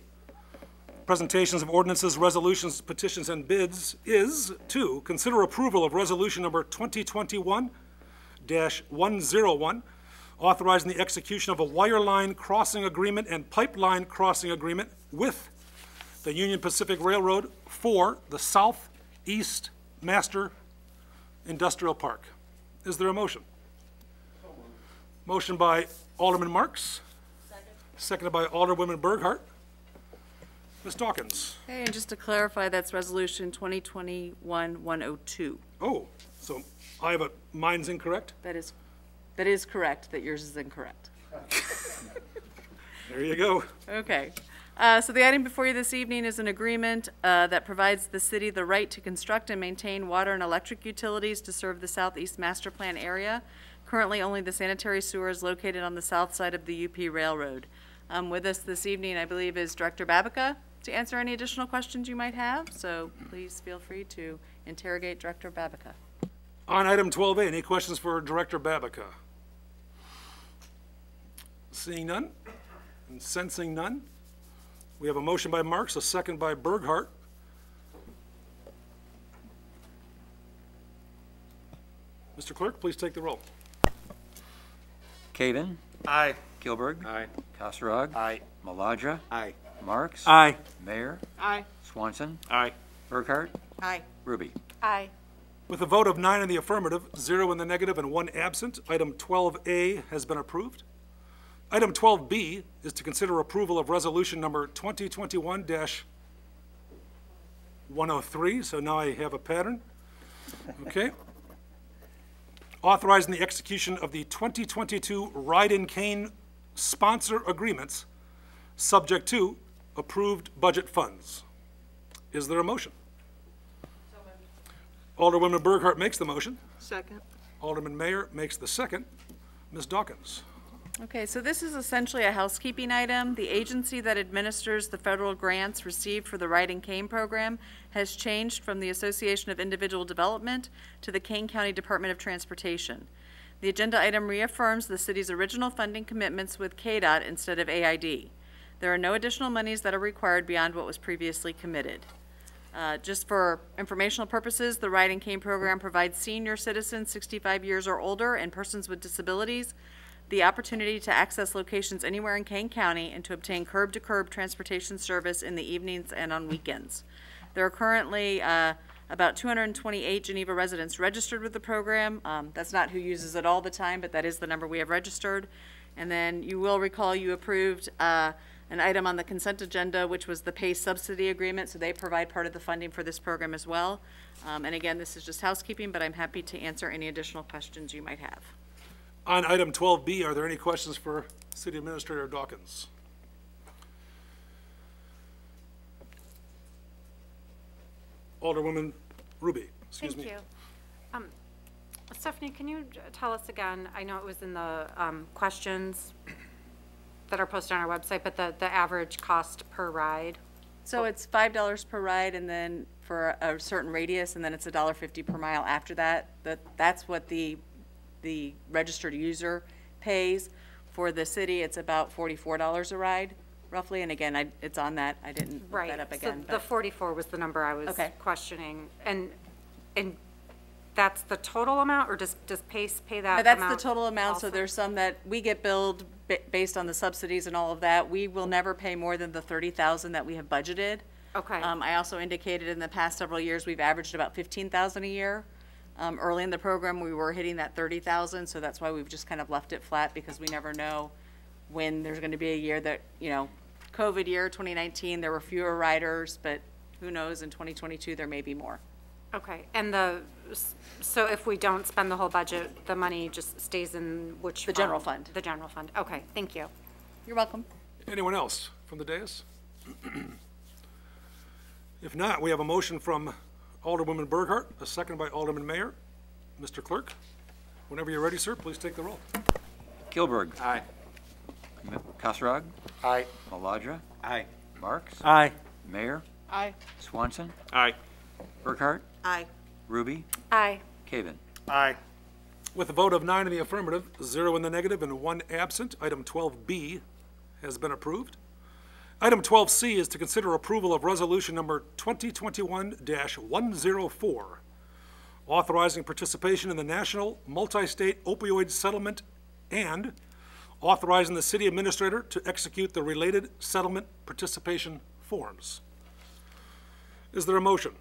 presentations of ordinances, resolutions, petitions, and bids, is to consider approval of resolution number 2021-101, authorizing the execution of a wireline crossing agreement and pipeline crossing agreement with the Union Pacific Railroad for the Southeast Master Industrial Park. Is there a motion? Motion by Alderman Marks. Seconded by Alderwoman Burghardt. Ms. Dawkins. Okay, and just to clarify, that's resolution 2021-102. Oh, so mine's incorrect? That is correct, that yours is incorrect. There you go. Okay. So the item before you this evening is an agreement that provides the city the right to construct and maintain water and electric utilities to serve the Southeast Master Plan area. Currently, only the sanitary sewer is located on the south side of the UP Railroad. With us this evening, I believe, is Director Babica to answer any additional questions you might have. So please feel free to interrogate Director Babica. On item 12A, any questions for Director Babica? Seeing none and sensing none, we have a motion by Marks, a second by Burghardt. Mr. Clerk, please take the roll. Caven. Aye. Kilberg. Aye. Kasserag. Aye. Maladra. Aye. Marks. Aye. Mayor. Aye. Swanson. Aye. Burkhart. Aye. Ruby. Aye. With a vote of 9 in the affirmative, 0 in the negative, and 1 absent, item 12A has been approved. Item 12B is to consider approval of resolution number 2021-103, so now I have a pattern. Okay. Authorizing the execution of the 2022 Ride-in Cane sponsor agreements, subject to approved budget funds. Is there a motion? Alderwoman Burghardt makes the motion. Second. Alderman Mayor makes the second. Ms. Dawkins. Okay, so this is essentially a housekeeping item. The agency that administers the federal grants received for the Ride-in Cane program has changed from the Association of Individual Development to the Kane County Department of Transportation. The agenda item reaffirms the city's original funding commitments with KDOT instead of AID. There are no additional monies that are required beyond what was previously committed. Just for informational purposes, the Ride-in Cane program provides senior citizens 65 years or older and persons with disabilities the opportunity to access locations anywhere in Kane County and to obtain curb-to-curb transportation service in the evenings and on weekends. There are currently about 228 Geneva residents registered with the program. That's not who uses it all the time, but that is the number we have registered. And then you will recall you approved an item on the consent agenda, which was the pay subsidy agreement, so they provide part of the funding for this program as well. And again, this is just housekeeping, but I'm happy to answer any additional questions you might have. On item 12B, are there any questions for City Administrator Dawkins? Alderwoman Ruby, excuse me. Thank you. Stephanie, can you tell us again, I know it was in the questions that are posted on our website, but the average cost per ride? So it's $5 per ride, and then for a certain radius, and then it's $1.50 per mile after that. That's what the registered user pays. For the city, it's about $44 a ride, roughly. And again, it's on that. I didn't look that up again. So the 44 was the number I was questioning, and that's the total amount, or does PACE pay that That's amount the total amount. also? So there's some that we get billed based on the subsidies and all of that. We will never pay more than the $30,000 that we have budgeted. Okay. I also indicated in the past several years we've averaged about $15,000 a year. Early in the program, we were hitting that $30,000, so that's why we've just kind of left it flat, because we never know when there's going to be a year that, COVID year 2019, there were fewer riders, but who knows, in 2022 there may be more. Okay, and so if we don't spend the whole budget, the money just stays in which The general fund. The general fund. Okay, thank you. You're welcome. Anyone else from the dais? If not, we have a motion from Alderwoman Burghardt, a second by Alderman Mayer. Mr. Clerk, whenever you're ready, sir, please take the roll. Gilberg. Aye. Kasserag. Aye. Maladra. Aye. Marks. Aye. Mayor. Aye. Swanson. Aye. Burkhart. Aye. Ruby. Aye. Caven. Aye. With a vote of 9 in the affirmative, 0 in the negative, and 1 absent, item 12B has been approved. Item 12C is to consider approval of resolution number 2021-104, authorizing participation in the National Multi-State Opioid Settlement and authorizing the city administrator to execute the related settlement participation forms. Is there a motion?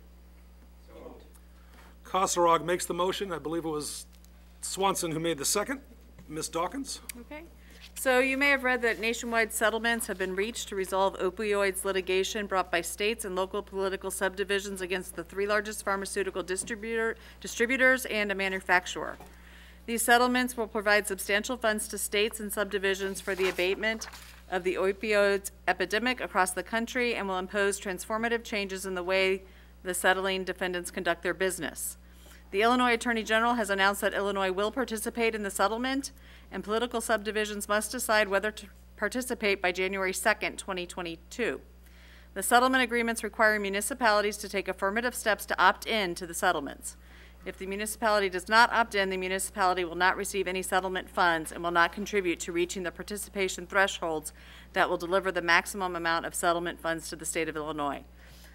Kasserag makes the motion. I believe it was Swanson who made the second. Ms. Dawkins? Okay. So you may have read that nationwide settlements have been reached to resolve opioids litigation brought by states and local political subdivisions against the 3 largest pharmaceutical distributors and a manufacturer. These settlements will provide substantial funds to states and subdivisions for the abatement of the opioids epidemic across the country and will impose transformative changes in the way the settling defendants conduct their business. The Illinois Attorney General has announced that Illinois will participate in the settlement, and political subdivisions must decide whether to participate by January 2nd, 2022. The settlement agreements require municipalities to take affirmative steps to opt in to the settlements. If the municipality does not opt in, the municipality will not receive any settlement funds and will not contribute to reaching the participation thresholds that will deliver the maximum amount of settlement funds to the state of Illinois.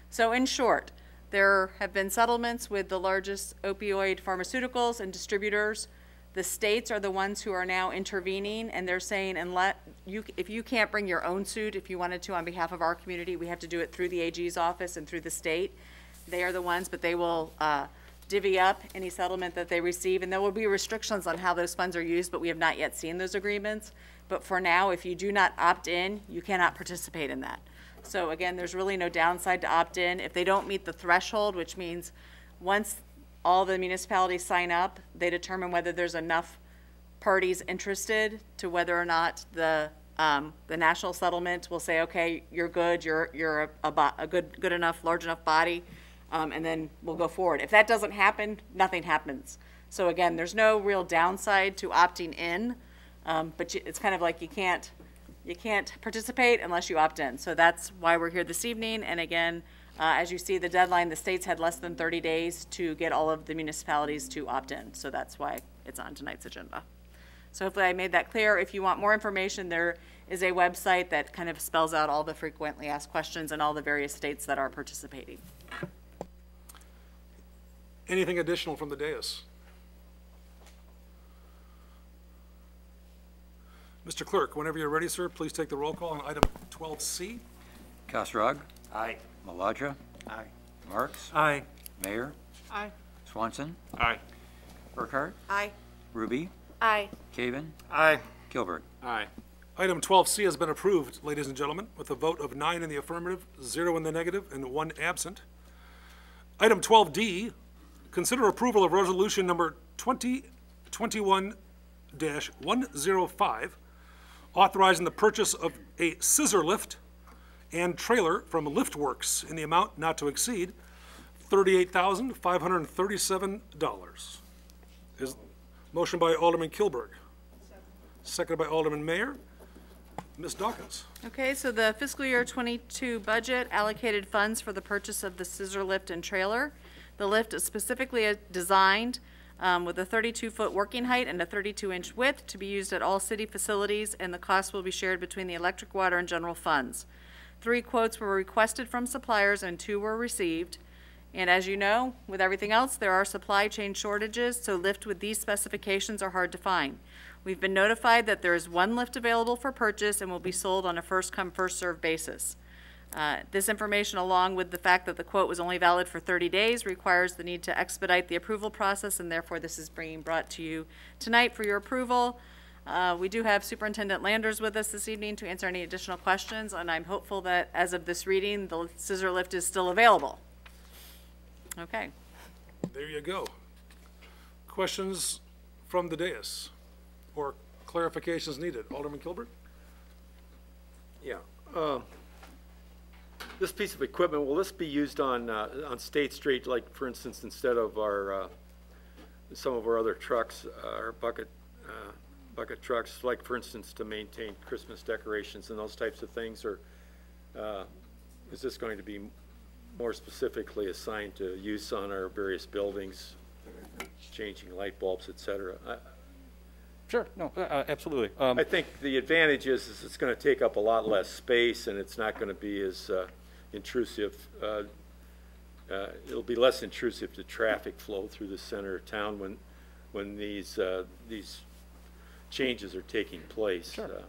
So in short, there have been settlements with the largest opioid pharmaceuticals and distributors. The states are the ones who are now intervening, and they're saying, if you can't bring your own suit, if you wanted to on behalf of our community, we have to do it through the AG's office and through the state. They are the ones, but they will divvy up any settlement that they receive, and there will be restrictions on how those funds are used, but we have not yet seen those agreements. But for now, if you do not opt in, you cannot participate in that. So again, there's really no downside to opt in. If they don't meet the threshold, which means once all the municipalities sign up, they determine whether there's enough parties interested to whether or not the national settlement will say, okay, you're good, you're a good enough, large enough body, and then we'll go forward. If that doesn't happen, nothing happens. So again, there's no real downside to opting in, but it's kind of like you can't participate unless you opt in. So that's why we're here this evening. And again, as you see the deadline, the states had less than 30 days to get all of the municipalities to opt in. So that's why it's on tonight's agenda. So hopefully I made that clear. If you want more information, there is a website that kind of spells out all the frequently asked questions and all the various states that are participating. Anything additional from the dais? Mr. Clerk, whenever you're ready, sir, please take the roll call on item 12C. Kasserag. Aye. Maladra. Aye. Marks. Aye. Mayor. Aye. Swanson. Aye. Burkhart. Aye. Ruby. Aye. Caven. Aye. Gilbert. Aye. Item 12C has been approved, ladies and gentlemen, with a vote of 9 in the affirmative, 0 in the negative, and 1 absent. Item 12D, consider approval of resolution number 2021-105, authorizing the purchase of a scissor lift and trailer from LiftWorks in the amount not to exceed $38,537. Motion by Alderman Kilberg. Seconded by Alderman Mayor. Ms. Dawkins. Okay, so the fiscal year 22 budget allocated funds for the purchase of the Scissor lift and trailer. The lift is specifically designed with a 32-foot working height and a 32-inch width to be used at all city facilities, and the cost will be shared between the electric, water, and general funds. 3 quotes were requested from suppliers and 2 were received. And as you know, with everything else, there are supply chain shortages, so lift with these specifications are hard to find. We've been notified that there is 1 lift available for purchase and will be sold on a first-come, first-served basis. This information, along with the fact that the quote was only valid for 30 days, requires the need to expedite the approval process, and therefore this is being brought to you tonight for your approval. We do have Superintendent Landers with us this evening to answer any additional questions, and I'm hopeful that as of this reading, the Scissor lift is still available. Okay. There you go. Questions from the dais or clarifications needed? Alderman Kilberg? Yeah. This piece of equipment, will this be used on State Street, like for instance, instead of our some of our other trucks, our bucket trucks, like for instance to maintain Christmas decorations and those types of things, or is this going to be more specifically assigned to use on our various buildings, changing light bulbs, etc.? Sure, no, absolutely. I think the advantage is it's going to take up a lot less space, and it's not going to be as intrusive. It'll be less intrusive to traffic flow through the center of town when these changes are taking place. Sure.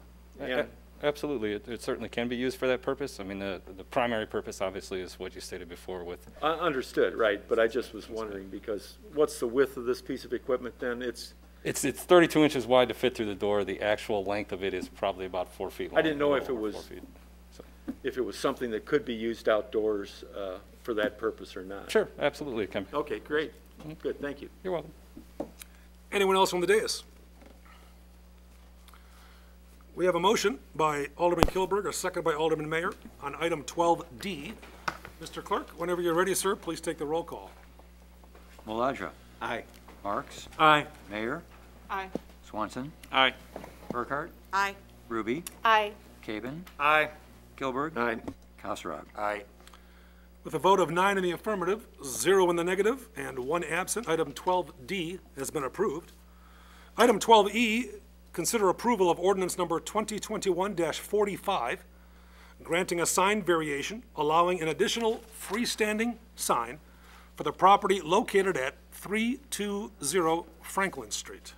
Absolutely, it certainly can be used for that purpose. I mean, the primary purpose, obviously, is what you stated before with... Understood, right, but I just was wondering, because what's the width of this piece of equipment then? It's 32 inches wide to fit through the door. The actual length of it is probably about 4 feet long. I didn't know if it was something that could be used outdoors for that purpose or not. Sure, absolutely, it can be. Okay, great. Good, thank you. You're welcome. Anyone else on the dais? We have a motion by Alderman Kilberg, a second by Alderman Mayor on item 12D. Mr. Clerk, whenever you're ready, sir, please take the roll call. Maladra. Aye. Marks. Aye. Mayor. Aye. Swanson. Aye. Burkhart. Aye. Ruby. Aye. Caben. Aye. Kilberg. Aye. Kosarog. Aye. With a vote of 9 in the affirmative, 0 in the negative, and 1 absent, item 12D has been approved. Item 12E, consider approval of ordinance number 2021-45, granting a sign variation, allowing an additional freestanding sign for the property located at 320 Franklin Street.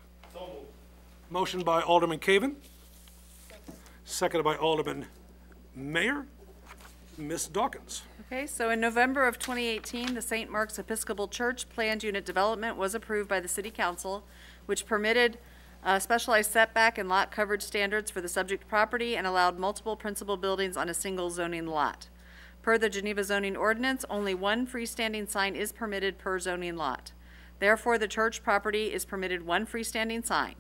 Motion by Alderman Caven, seconded by Alderman Mayor. Ms. Dawkins. Okay, so in November of 2018, the St. Mark's Episcopal Church planned unit development was approved by the City Council, which permitted specialized setback and lot coverage standards for the subject property and allowed multiple principal buildings on a single zoning lot. Per the Geneva zoning ordinance, only 1 freestanding sign is permitted per zoning lot. Therefore, the church property is permitted 1 freestanding sign.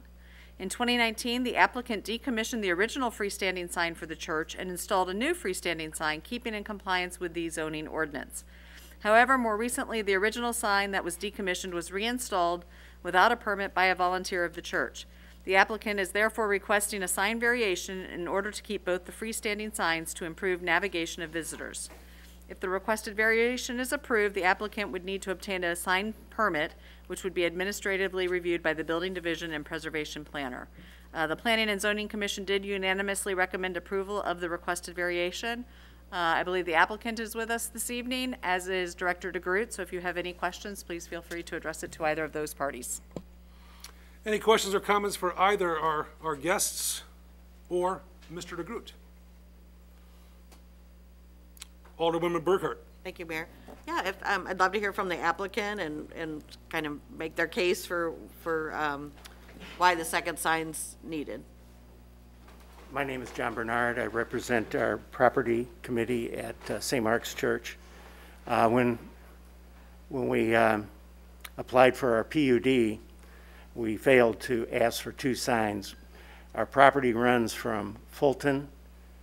In 2019, the applicant decommissioned the original freestanding sign for the church and installed a new freestanding sign, keeping in compliance with the zoning ordinance. However, more recently, the original sign that was decommissioned was reinstalled without a permit by a volunteer of the church. The applicant is therefore requesting a sign variation in order to keep both the freestanding signs to improve navigation of visitors. If the requested variation is approved, the applicant would need to obtain a sign permit, which would be administratively reviewed by the Building Division and Preservation Planner. The Planning and Zoning Commission did unanimously recommend approval of the requested variation. I believe the applicant is with us this evening, as is Director DeGroot, so if you have any questions, please feel free to address it to either of those parties. Any questions or comments for either our guests or Mr. DeGroot? Alderwoman Burkhart. Thank you, Mayor. Yeah, I'd love to hear from the applicant and kind of make their case for why the second sign's needed. My name is John Bernard. I represent our property committee at St. Mark's Church. When we applied for our PUD, we failed to ask for 2 signs. Our property runs from Fulton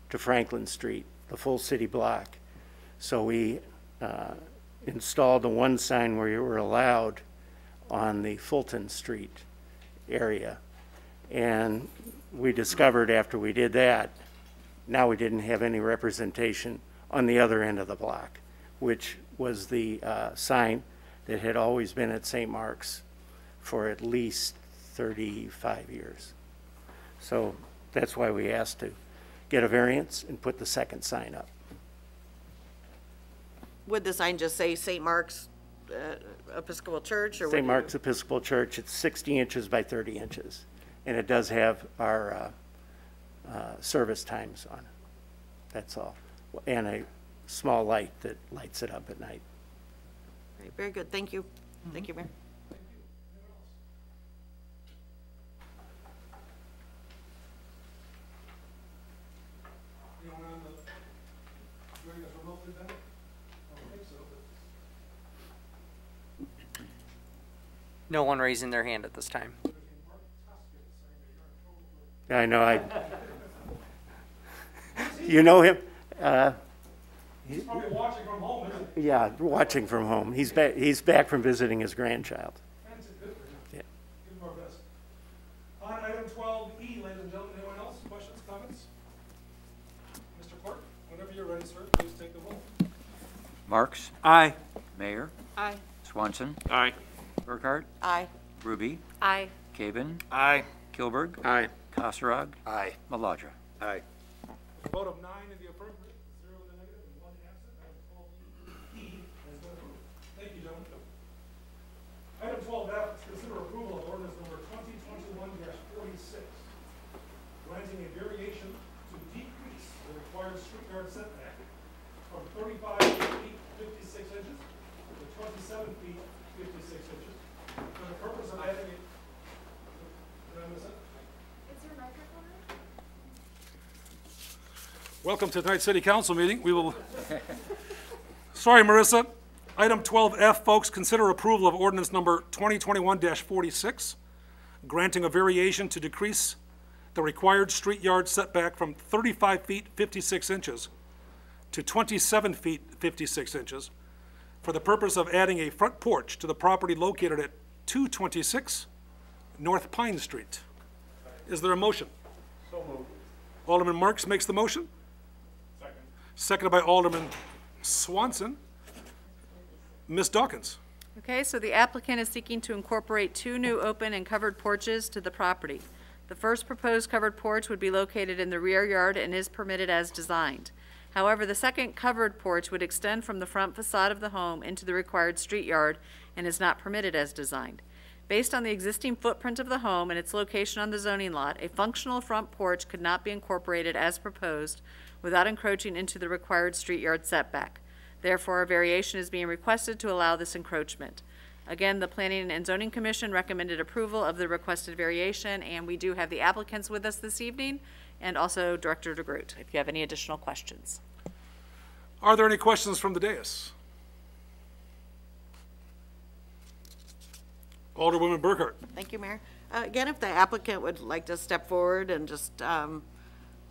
to Franklin Street, the full city block. So we installed the 1 sign where you were allowed on the Fulton Street area. And we discovered after we did that, now we didn't have any representation on the other end of the block, which was the sign that had always been at St. Mark's for at least 35 years. So that's why we asked to get a variance and put the second sign up. Would the sign just say St. Mark's Episcopal Church? Or St. Mark's Episcopal Church, it's 60 inches by 30 inches. And it does have our service times on it. That's all. And a small light that lights it up at night. Right, very good, thank you. Thank you, Mayor. No one raising their hand at this time. I know, you know him? He's probably watching from home, isn't he? Yeah, watching from home. He's back from visiting his grandchild. That's good for him. Yeah. Give him our best. On item 12E, ladies and gentlemen, anyone else? Questions, comments? Mr. Clerk, whenever you're ready, sir, please take the roll. Marks? Aye. Mayor? Aye. Swanson? Aye. Burkhart? Aye. Ruby? Aye. Caven? Aye. Kilberg? Aye. Kosarog? Aye. Maladra? Aye. A vote of 9 in the affirmative, 0 in the negative, and 1 absent. Item 12E has been approved. Thank you, gentlemen. Item 12F, consider approval of ordinance number 2021-46, granting a variation to decrease the required street yard setback from 35 feet 56 inches to 27 feet 56 inches for the purpose of adding a. Did I miss it? Welcome to tonight's City Council meeting. We will. Sorry, Marissa. Item 12F, folks, consider approval of ordinance number 2021-46, granting a variation to decrease the required street yard setback from 35 feet 56 inches to 27 feet 56 inches for the purpose of adding a front porch to the property located at 226 North Pine Street. Is there a motion? So moved. Alderman Marks makes the motion. Second. Seconded by Alderman Swanson. Ms. Dawkins. Okay, so the applicant is seeking to incorporate 2 new open and covered porches to the property. The first proposed covered porch would be located in the rear yard and is permitted as designed. However, the second covered porch would extend from the front facade of the home into the required street yard and is not permitted as designed. Based on the existing footprint of the home and its location on the zoning lot, a functional front porch could not be incorporated as proposed without encroaching into the required street yard setback. Therefore, a variation is being requested to allow this encroachment. Again, the Planning and Zoning Commission recommended approval of the requested variation, and we do have the applicants with us this evening, and also Director DeGroot, if you have any additional questions. Are there any questions from the dais? Alderwoman Burkhart. Thank you, Mayor. Again, if the applicant would like to step forward and just tell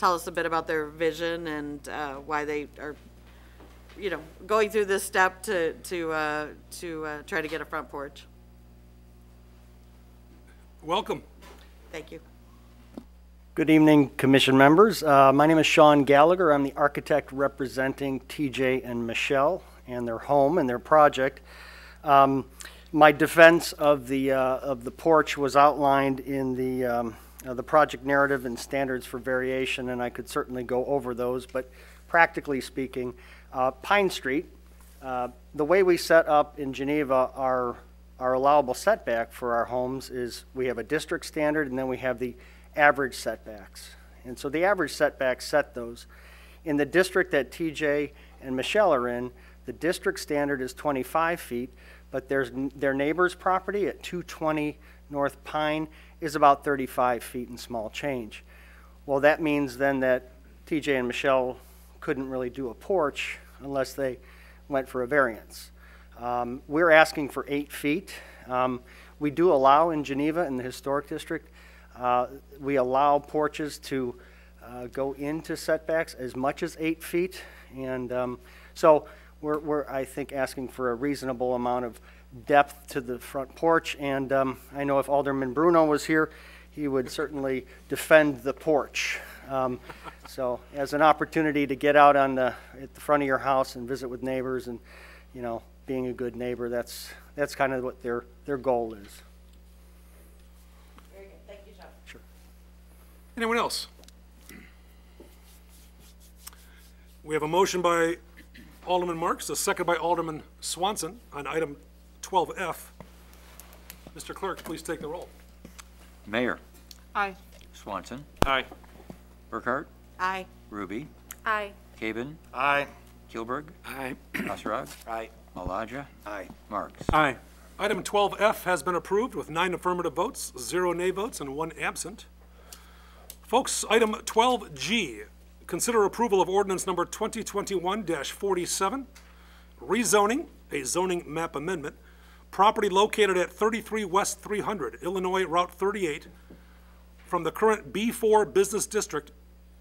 us a bit about their vision and why they are, going through this step to try to get a front porch. Welcome. Thank you. Good evening, Commission members. My name is Sean Gallagher. I'm the architect representing TJ and Michelle and their home and their project. My defense of the porch was outlined in the project narrative and standards for variation, and I could certainly go over those. But practically speaking, Pine Street, the way we set up in Geneva our allowable setback for our homes is we have a district standard and then we have the average setbacks. And so the average setbacks set those. In the district that TJ and Michelle are in, the district standard is 25 feet, but their neighbor's property at 220 North Pine is about 35 feet and small change. Well, that means then that TJ and Michelle couldn't really do a porch unless they went for a variance. We're asking for 8 feet. We do allow in Geneva, in the historic district, we allow porches to go into setbacks as much as 8 feet. And so we're, I think, asking for a reasonable amount of depth to the front porch, and I know if Alderman Bruno was here, he would certainly defend the porch. So as an opportunity to get out at the front of your house and visit with neighbors and, you know, being a good neighbor, that's kind of what their goal is. Very good. Thank you, John. Sure. Anyone else? We have a motion by Alderman Marks, a second by Alderman Swanson on item 12F. Mr. Clerk, please take the roll. Mayor. Aye. Swanson. Aye. Burkhart. Aye. Ruby. Aye. Caven. Aye. Kilberg. Aye. Asrad. Aye. Alaja. Aye. Marks. Aye. Item 12F has been approved with 9 affirmative votes, 0 nay votes, and 1 absent. Folks, item 12G, consider approval of ordinance number 2021-47, rezoning, a zoning map amendment, property located at 33 West 300, Illinois Route 38, from the current B4 Business District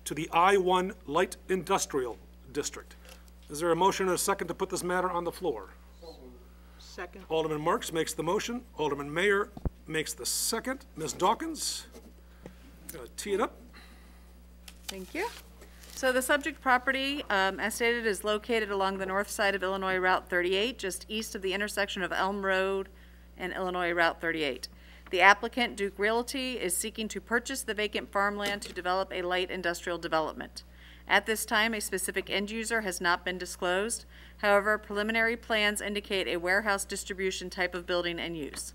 to the I1 Light Industrial District. Is there a motion and a second to put this matter on the floor? Second. Alderman Marks makes the motion. Alderman Mayer makes the second. Ms. Dawkins, tee it up. Thank you. So the subject property, as stated, is located along the north side of Illinois Route 38, just east of the intersection of Elm Road and Illinois Route 38. The applicant, Duke Realty, is seeking to purchase the vacant farmland to develop a light industrial development. At this time, a specific end user has not been disclosed. However, preliminary plans indicate a warehouse distribution type of building and use.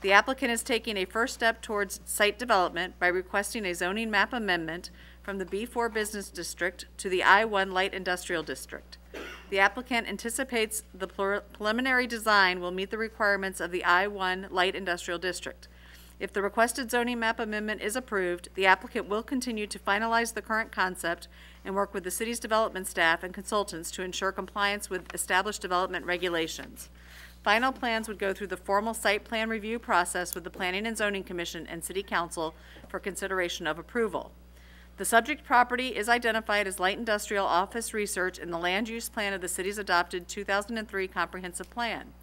The applicant is taking a first step towards site development by requesting a zoning map amendment from the B4 Business District to the I1 Light Industrial District. The applicant anticipates the preliminary design will meet the requirements of the I1 Light Industrial District. If the requested zoning map amendment is approved, the applicant will continue to finalize the current concept and work with the city's development staff and consultants to ensure compliance with established development regulations. Final plans would go through the formal site plan review process with the Planning and Zoning Commission and City Council for consideration of approval. The subject property is identified as light industrial office research in the land use plan of the city's adopted 2003 comprehensive plan.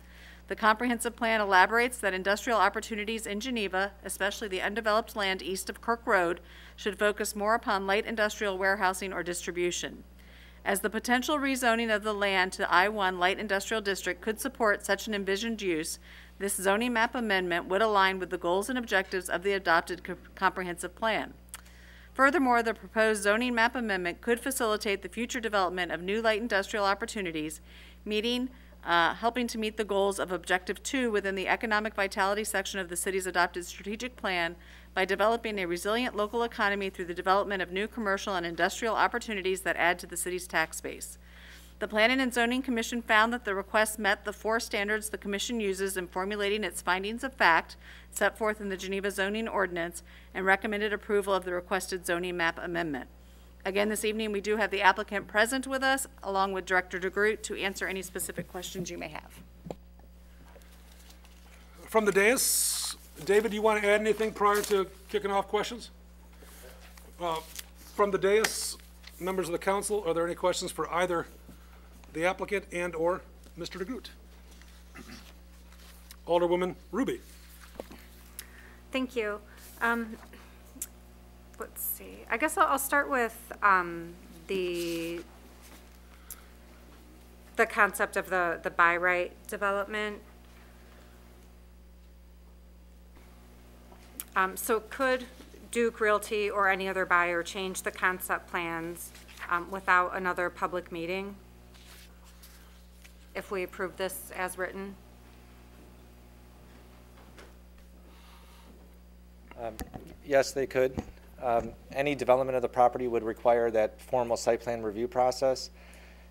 The comprehensive plan elaborates that industrial opportunities in Geneva, especially the undeveloped land east of Kirk Road, should focus more upon light industrial warehousing or distribution. As the potential rezoning of the land to I-1 Light Industrial District could support such an envisioned use, this zoning map amendment would align with the goals and objectives of the adopted comprehensive plan. Furthermore, the proposed zoning map amendment could facilitate the future development of new light industrial opportunities, helping to meet the goals of Objective 2 within the Economic Vitality section of the city's adopted strategic plan by developing a resilient local economy through the development of new commercial and industrial opportunities that add to the city's tax base. The Planning and Zoning Commission found that the request met the 4 standards the Commission uses in formulating its findings of fact set forth in the Geneva zoning ordinance and recommended approval of the requested zoning map amendment. Again, this evening we do have the applicant present with us, along with Director DeGroot, to answer any specific questions you may have. From the dais, David, do you want to add anything prior to kicking off questions? From the dais, members of the council, are there any questions for either the applicant and or Mr. DeGroot? Alderwoman Ruby. Thank you. Let's see. I guess I'll start with the concept of the by right development. So could Duke Realty or any other buyer change the concept plans without another public meeting if we approve this as written? Yes, they could. Any development of the property would require that formal site plan review process.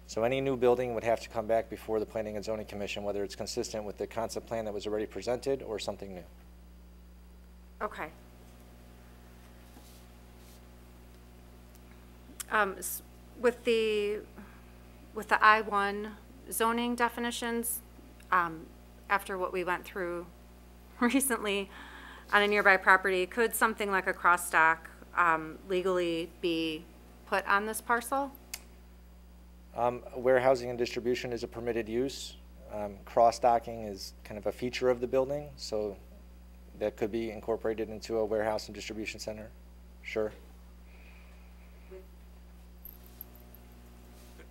So any new building would have to come back before the Planning and Zoning Commission, whether it's consistent with the concept plan that was already presented or something new. Okay. With the I-1 zoning definitions, after what we went through recently on a nearby property, could something like a cross-dock legally be put on this parcel? Warehousing and distribution is a permitted use. Cross-docking is kind of a feature of the building, so that could be incorporated into a warehouse and distribution center. Sure.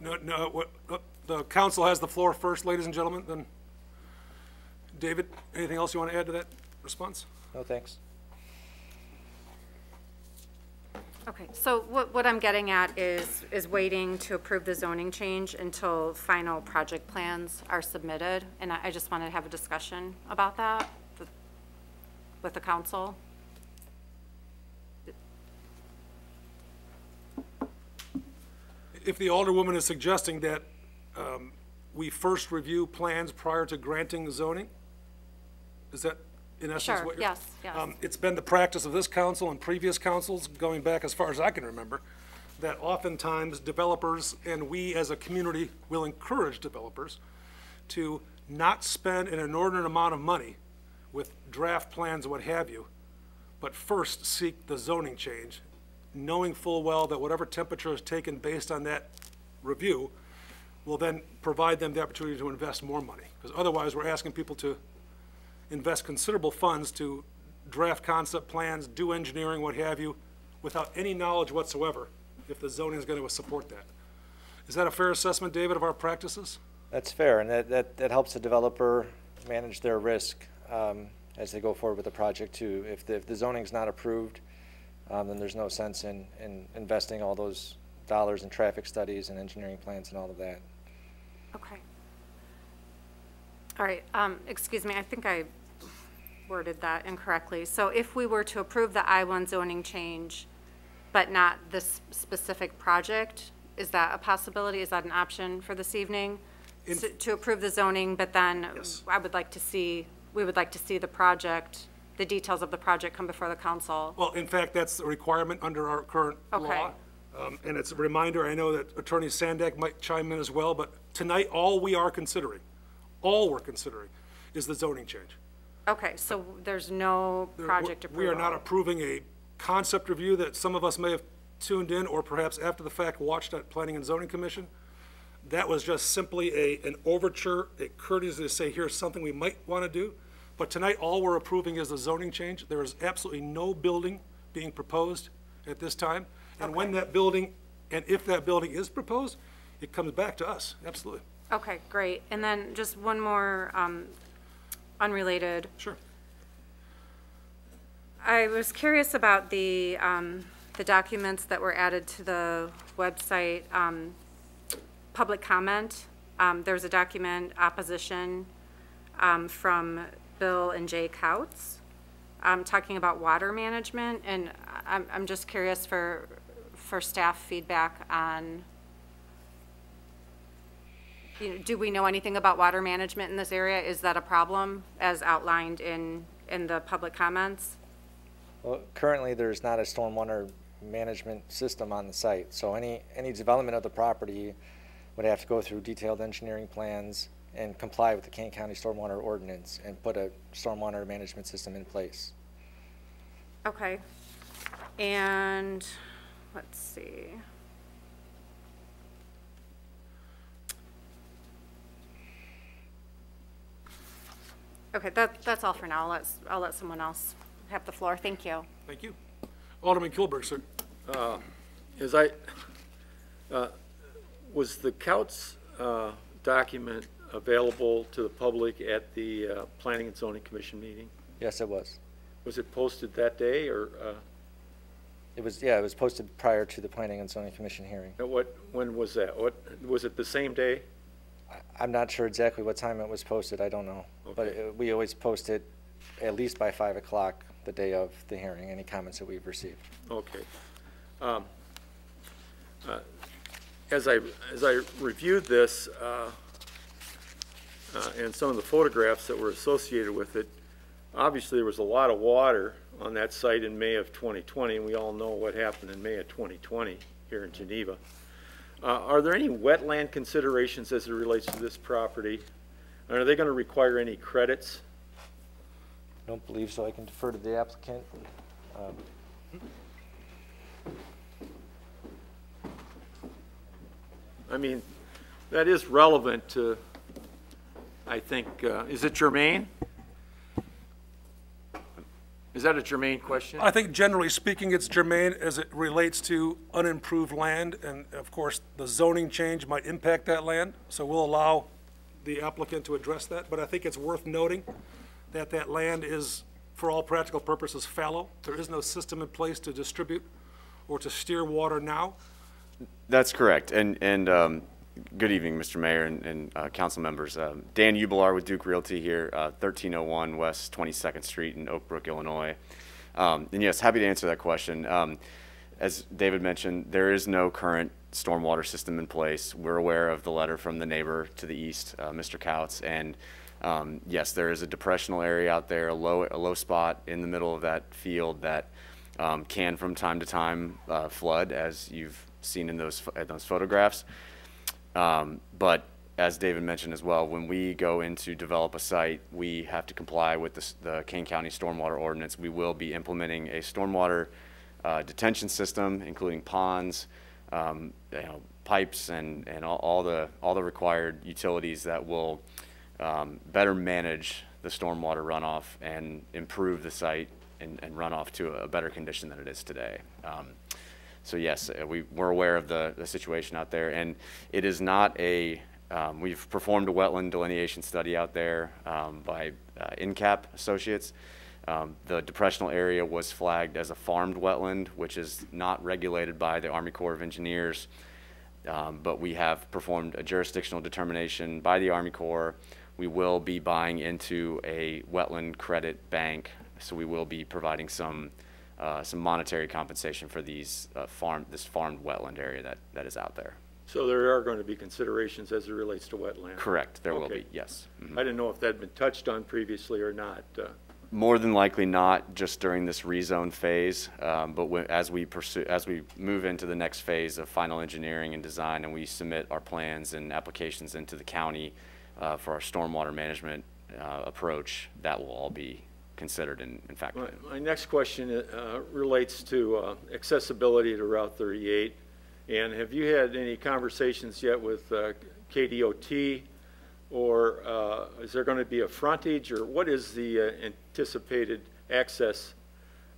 No, the council has the floor first, ladies and gentlemen. Then, David, anything else you want to add to that response? No, thanks. Okay, so what I'm getting at is waiting to approve the zoning change until final project plans are submitted, and I just wanted to have a discussion about that with the council. If the alderwoman is suggesting that we first review plans prior to granting zoning, is that in essence Sure, what you're... yes, yes. It's been the practice of this council and previous councils, going back as far as I can remember, that oftentimes developers and we as a community will encourage developers to not spend an inordinate amount of money with draft plans, what have you, but first seek the zoning change, knowing full well that whatever temperature is taken based on that review will then provide them the opportunity to invest more money. Because otherwise, we're asking people to invest considerable funds to draft concept plans, do engineering, what have you, without any knowledge whatsoever if the zoning is going to support that. Is that a fair assessment, David, of our practices? That's fair, and that helps the developer manage their risk as they go forward with the project too. If the zoning's not approved, then there's no sense in investing all those dollars in traffic studies and engineering plans and all of that. Okay. All right, excuse me, I think I worded that incorrectly. So if we were to approve the I-1 zoning change, but not this specific project, is that a possibility? Is that an option for this evening? To approve the zoning, but then Yes. we would like to see the project, the details of the project come before the council. Well, in fact, that's a requirement under our current Okay. law. And it's a reminder, I know that Attorney Sandak might chime in as well, but tonight, all we're considering, is the zoning change. Okay, so there's no project approval? We are not approving a concept review that some of us may have tuned in or perhaps after the fact watched at Planning and Zoning Commission. That was just simply an overture, a courtesy to say, here's something we might want to do. But tonight, all we're approving is the zoning change. There is absolutely no building being proposed at this time. And when that building, and if that building is proposed, it comes back to us, absolutely. Okay, great. And then just one more unrelated. Sure. I was curious about the documents that were added to the website, public comment. There's a document, opposition, from Bill and Jay Couts, talking about water management, and I'm just curious for staff feedback on, do we know anything about water management in this area? Is that a problem as outlined in the public comments? Well, currently there's not a stormwater management system on the site, so any development of the property would have to go through detailed engineering plans and comply with the Kane County Stormwater Ordinance and put a stormwater management system in place. Okay. And let's see. Okay, that's all for now. I'll let someone else have the floor. Thank you. Thank you. Alderman Kilberg, sir. Was the Couts document available to the public at the Planning and Zoning Commission meeting? Yes, it was. Was it posted that day, or? It was posted prior to the Planning and Zoning Commission hearing. When was that? Was it the same day? I'm not sure exactly what time it was posted. I don't know. Okay. But we always post it at least by 5 o'clock the day of the hearing, any comments that we've received. Okay. As I reviewed this and some of the photographs that were associated with it, obviously there was a lot of water on that site in May of 2020, and we all know what happened in May of 2020 here in Geneva. Are there any wetland considerations as it relates to this property? And are they going to require any credits? I don't believe so. I can defer to the applicant. I mean, that is relevant to, I think, is it germane? Is that a germane question? I think generally speaking, it's germane as it relates to unimproved land, and of course, the zoning change might impact that land, so we'll allow the applicant to address that, but I think it's worth noting that that land is, for all practical purposes, fallow. There is no system in place to distribute or to steer water now. That's correct, and good evening, Mr. Mayor and council members. Dan Ubelar with Duke Realty here, 1301 West 22nd Street in Oak Brook, Illinois. And yes, happy to answer that question. As David mentioned, there is no current stormwater system in place. We're aware of the letter from the neighbor to the east, Mr. Couts, and yes, there is a depressional area out there, a low spot in the middle of that field that can from time to time flood, as you've seen in those photographs. But as David mentioned as well, when we go in to develop a site, we have to comply with the Kane County Stormwater Ordinance. We will be implementing a stormwater detention system, including ponds, pipes, and all the required utilities that will better manage the stormwater runoff and improve the site and runoff to a better condition than it is today. So yes, we're aware of the situation out there, and it is not a, we've performed a wetland delineation study out there by INCAP Associates. The depressional area was flagged as a farmed wetland, which is not regulated by the Army Corps of Engineers, but we have performed a jurisdictional determination by the Army Corps. We will be buying into a wetland credit bank, so we will be providing some monetary compensation for these this farmed wetland area that is out there. So there are going to be considerations as it relates to wetland? Correct, there will be, yes. Mm-hmm. I didn't know if that had been touched on previously or not. More than likely not just during this rezone phase, but as we move into the next phase of final engineering and design, and we submit our plans and applications into the county for our stormwater management approach, that will all be considered in fact. My next question relates to accessibility to Route 38. And have you had any conversations yet with KDOT, or is there going to be a frontage, or what is the anticipated access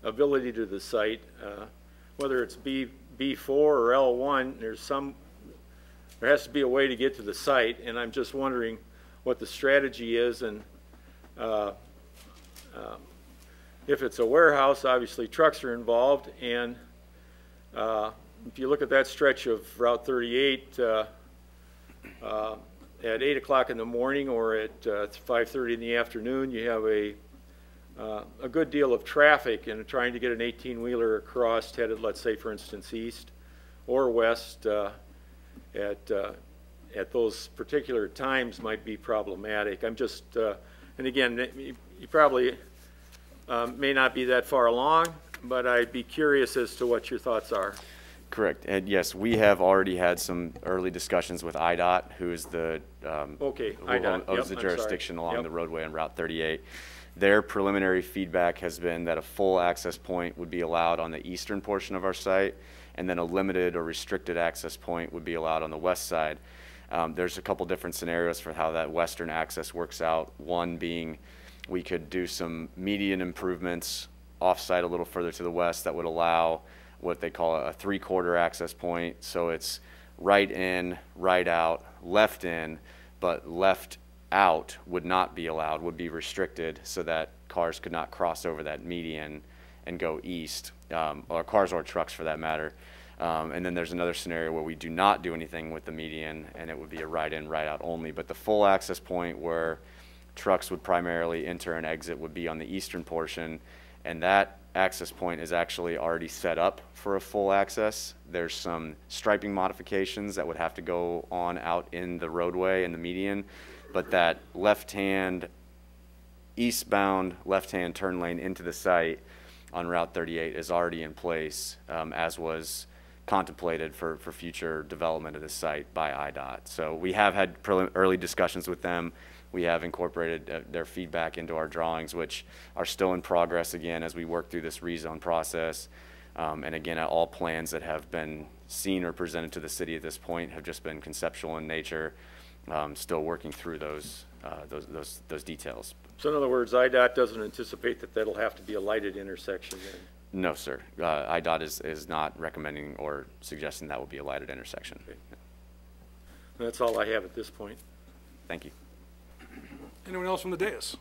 ability to the site? Whether it's B4 or L1, there has to be a way to get to the site, and I'm just wondering what the strategy is, and if it's a warehouse, obviously trucks are involved, and if you look at that stretch of Route 38 at 8 o'clock in the morning or at 5:30 in the afternoon, you have a good deal of traffic, and trying to get an 18-wheeler across headed, let's say, for instance, east or west at those particular times might be problematic. I'm just, and again, you probably may not be that far along, but I'd be curious as to what your thoughts are. Correct, and yes, we have already had some early discussions with IDOT, who is the IDOT owns the jurisdiction along the roadway on Route 38. Their preliminary feedback has been that a full access point would be allowed on the eastern portion of our site, and then a limited or restricted access point would be allowed on the west side. There's a couple different scenarios for how that western access works out. One being we could do some median improvements off-site a little further to the west that would allow what they call a three-quarter access point. So it's right in, right out, left in, but left out would not be allowed, would be restricted, so that cars could not cross over that median and go east, or cars or trucks for that matter. And then there's another scenario where we do not do anything with the median, and it would be a right in, right out only. But the full access point where trucks would primarily enter and exit would be on the eastern portion, and that access point is actually already set up for a full access. There's some striping modifications that would have to go on out in the roadway and the median, but that left-hand, eastbound left-hand turn lane into the site on Route 38 is already in place, as was contemplated for future development of the site by IDOT. So we have had early discussions with them. We have incorporated their feedback into our drawings, which are still in progress again as we work through this rezone process. And again, all plans that have been seen or presented to the city at this point have just been conceptual in nature. still working through those details. So in other words, IDOT doesn't anticipate that that'll have to be a lighted intersection then? No, sir. IDOT is not recommending or suggesting that will be a lighted intersection. Okay. That's all I have at this point. Thank you. Anyone else from the dais?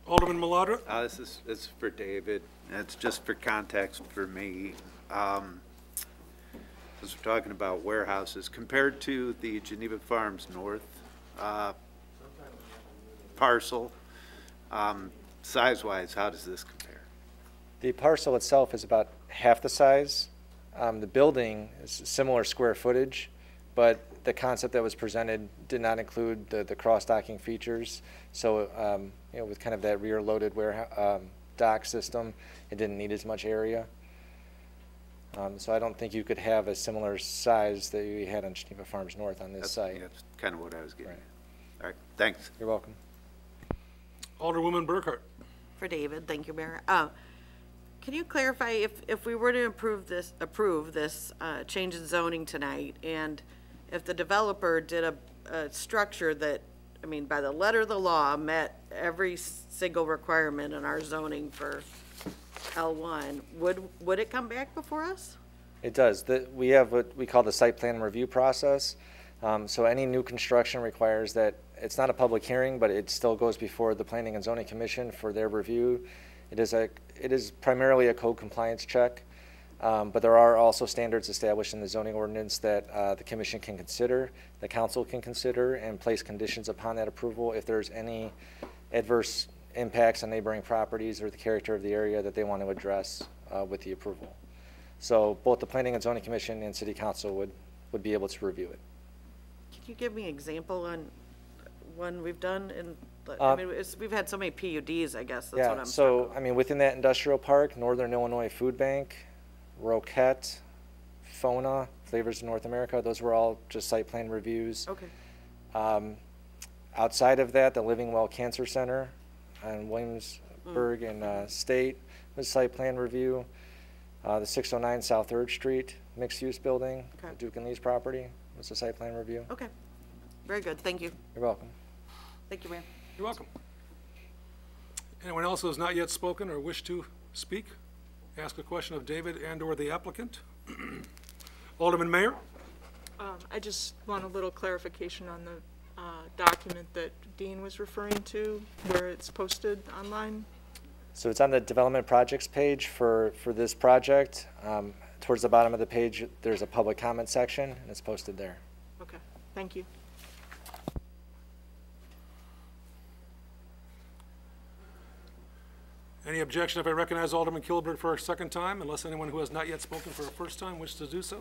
Alderman Maladra? This is for David. It's just for context for me. Since we're talking about warehouses, compared to the Geneva Farms North parcel, size-wise, how does this compare? The parcel itself is about half the size. The building is similar square footage, but the concept that was presented did not include the cross-docking features. So, you know, with kind of that rear-loaded warehouse dock system, it didn't need as much area. So I don't think you could have a similar size that you had on Geneva Farms North on this site. That's kind of what I was getting at. All right, thanks. You're welcome. Alderwoman Burkhart. For David, thank you, Mayor. Can you clarify if we were to approve this change in zoning tonight, and if the developer did a structure that, I mean, by the letter of the law, met every single requirement in our zoning for L1, would it come back before us? It does. We have what we call the site plan review process. So any new construction requires that it's not a public hearing, but it still goes before the Planning and Zoning Commission for their review. It is primarily a code compliance check, but there are also standards established in the zoning ordinance that the commission can consider, the council can consider, and place conditions upon that approval if there's any adverse impacts on neighboring properties or the character of the area that they want to address with the approval. So both the Planning and Zoning Commission and City Council would be able to review it. Can you give me an example on one we've done? I mean, we've had so many PUDs, I guess. That's what I'm so, I mean, within that industrial park, Northern Illinois Food Bank, Roquette, FONA, Flavors of North America, those were all just site plan reviews. Okay. Outside of that, the Living Well Cancer Center on Williamsburg and State was site plan review. The 609 South 3rd Street mixed-use building, okay. the Duke and Lee's property, was a site plan review. Okay. Very good. Thank you. You're welcome. Thank you, Mayor. You're welcome. Anyone else who has not yet spoken or wish to speak? Ask a question of David and or the applicant. Alderman Mayor? I just want a little clarification on the document that Dean was referring to, where it's posted online. So it's on the development projects page for this project. Towards the bottom of the page, there's a public comment section, and it's posted there. Okay, thank you. Any objection if I recognize Alderman Kilberg for a second time, unless anyone who has not yet spoken for a first time wishes to do so?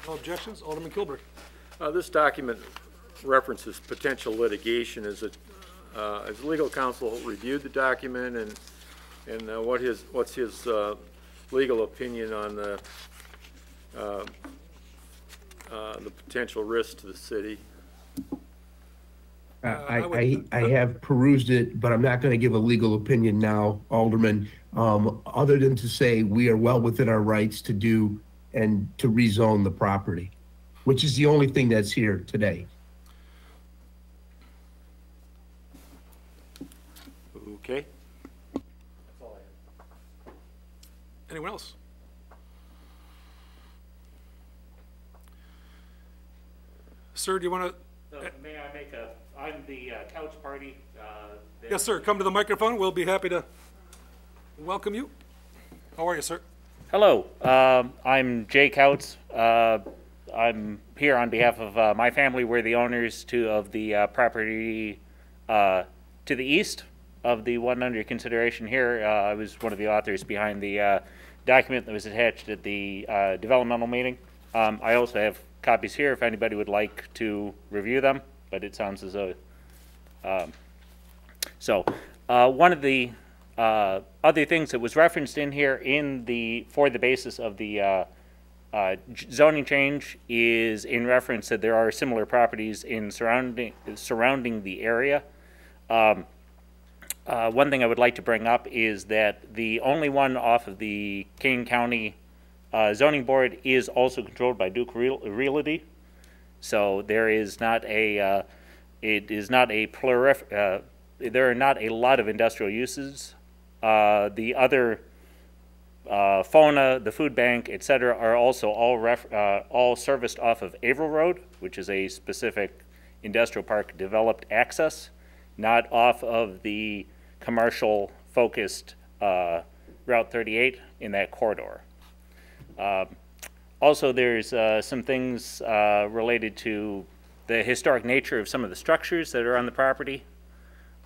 No objections. Alderman Kilberg. This document references potential litigation. Has legal counsel reviewed the document, and what's his legal opinion on the potential risk to the city? I have perused it, but I'm not going to give a legal opinion now, Alderman, other than to say we are well within our rights to do and to rezone the property, which is the only thing that's here today. Okay. Anyone else? Sir, do you want to? May I make I'm the couch party. Yes, sir. Come to the microphone. We'll be happy to welcome you. How are you, sir? Hello. I'm Jay Couts. I'm here on behalf of my family. We're the owners of the property to the east of the one under consideration here. I was one of the authors behind the document that was attached at the developmental meeting. I also have copies here if anybody would like to review them, but it sounds as though one of the other things that was referenced in here for the basis of the zoning change is in reference that there are similar properties in surrounding the area. One thing I would like to bring up is that the only one off of the Kane County zoning board is also controlled by Duke Realty, so there is not a there are not a lot of industrial uses. The other FONA, the food bank, etc., are also all serviced off of Averill Road, which is a specific industrial park developed access, not off of the commercial focused Route 38 in that corridor. Also, there's some things related to the historic nature of some of the structures that are on the property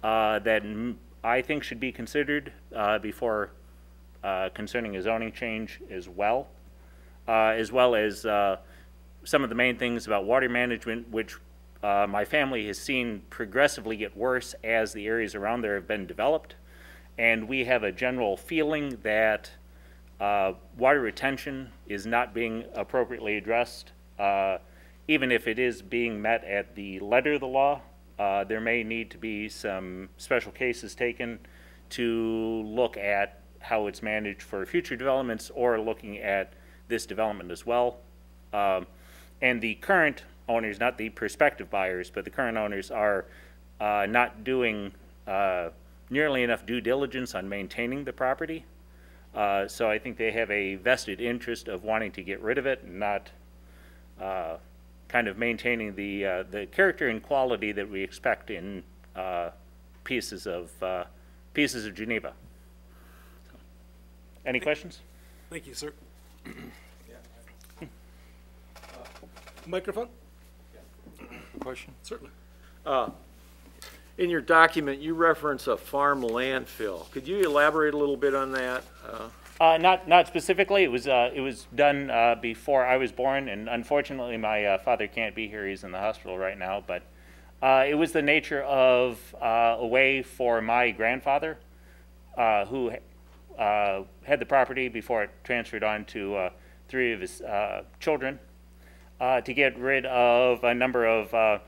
that I think should be considered before concerning a zoning change as well as some of the main things about water management, which my family has seen progressively get worse as the areas around there have been developed. And we have a general feeling that water retention is not being appropriately addressed. Even if it is being met at the letter of the law, there may need to be some special cases taken to look at how it's managed for future developments or looking at this development as well. And the current owners, not the prospective buyers, but the current owners are not doing nearly enough due diligence on maintaining the property. So I think they have a vested interest of wanting to get rid of it and not kind of maintaining the character and quality that we expect in pieces of Geneva. So, any questions? Thank you, sir. Microphone? Question? Certainly. In your document, you reference a farm landfill. Could you elaborate a little bit on that? Not specifically. It was done before I was born, and unfortunately, my father can't be here. He's in the hospital right now. But it was the nature of a way for my grandfather, who had the property before it transferred on to 3 of his children, to get rid of a number of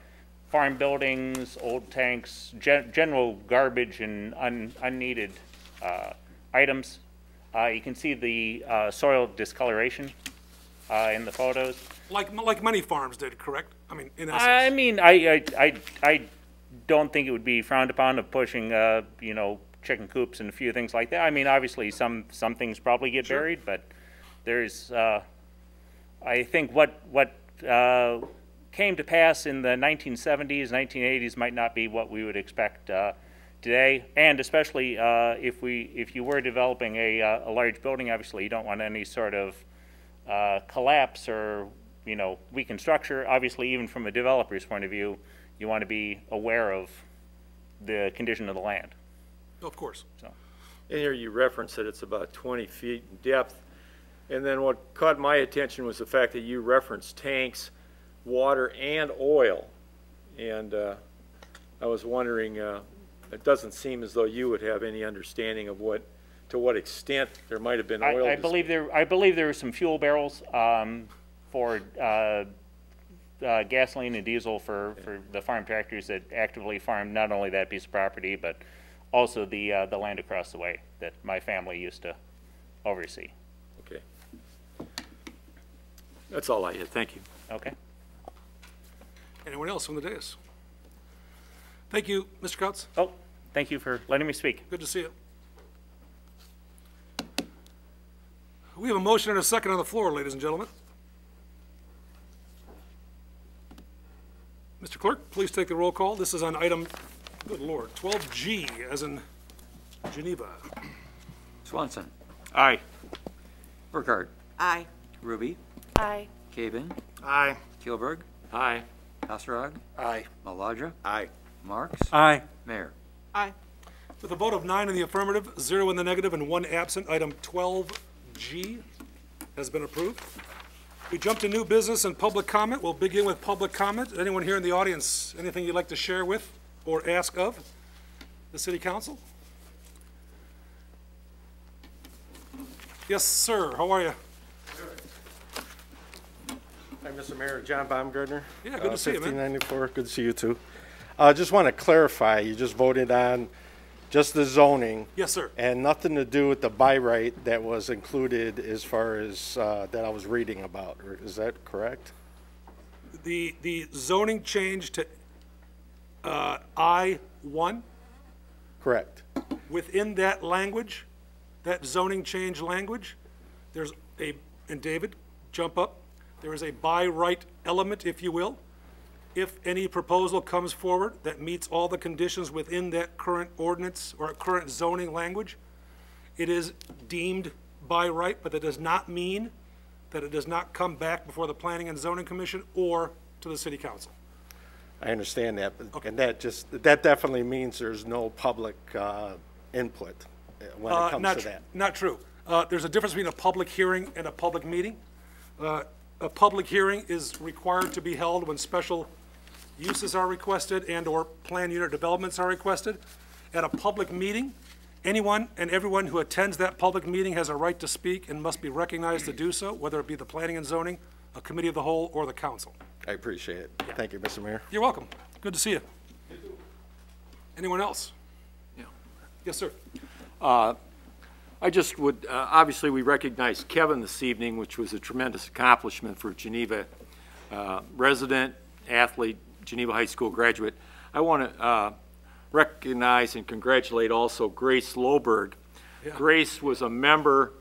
farm buildings, old tanks, general garbage and unneeded items. You can see the soil discoloration in the photos. Like many farms did, correct? I mean, in essence. I mean, I don't think it would be frowned upon of pushing, you know, chicken coops and a few things like that. I mean, obviously some things probably get buried, but there's, I think what came to pass in the 1970s, 1980s might not be what we would expect today, and especially if you were developing a large building, obviously you don't want any sort of collapse or, you know, weakened structure. Obviously, even from a developer's point of view, you want to be aware of the condition of the land. Of course. So, in here you reference that it's about 20 feet in depth, and then what caught my attention was the fact that you referenced tanks, water, and oil, and I was wondering, it doesn't seem as though you would have any understanding of to what extent there might have been oil. I believe there were some fuel barrels for gasoline and diesel for the farm tractors that actively farm not only that piece of property but also the land across the way that my family used to oversee. Okay, that's all I had. Thank you. Okay. Anyone else from the dais? Thank you, Mr. Kautz. Oh, thank you for letting me speak. Good to see you. We have a motion and a second on the floor, ladies and gentlemen. Mr. Clerk, please take the roll call. This is on item, good Lord, 12G, as in Geneva. Swanson. Aye. Burkhart. Aye. Ruby. Aye. Caven. Aye. Kilberg. Aye. Hasserag. Aye. Maladra. Aye. Marks. Aye. Mayor. Aye. With a vote of 9 in the affirmative, 0 in the negative, and 1 absent, item 12G has been approved. We jump to new business and public comment. We'll begin with public comment. Anyone here in the audience, anything you'd like to share with or ask of the City Council? Yes, sir. How are you? Hi, Mr. Mayor. John Baumgartner. Yeah, good to see you, man. 1594. Good to see you, too. I just want to clarify, you just voted on Just the zoning. Yes, sir. And nothing to do with the by right that was included as far as that I was reading about. Is that correct? The zoning change to I-1, Correct. within that language, that zoning change language, there's a, and David, jump up, there is a by right element, if you will. If any proposal comes forward that meets all the conditions within that current ordinance or current zoning language, it is deemed by right, but that does not mean that it does not come back before the Planning and Zoning Commission or to the City Council. I understand that, but, and that definitely means there's no public input when it comes to that. Not true. There's a difference between a public hearing and a public meeting. A public hearing is required to be held when special uses are requested and or plan unit developments are requested. At a public meeting, anyone and everyone who attends that public meeting has a right to speak and must be recognized to do so, whether it be the Planning and Zoning, a committee of the whole, or the council. I appreciate it. Yeah. Thank you, Mr. Mayor. You're welcome. Good to see you. Anyone else? Yeah. Yes, sir. I just would, obviously we recognize Kevin this evening, which was a tremendous accomplishment for Geneva. Resident, athlete, Geneva High School graduate. I want to recognize and congratulate also Grace Loberg. Yeah. Grace was a member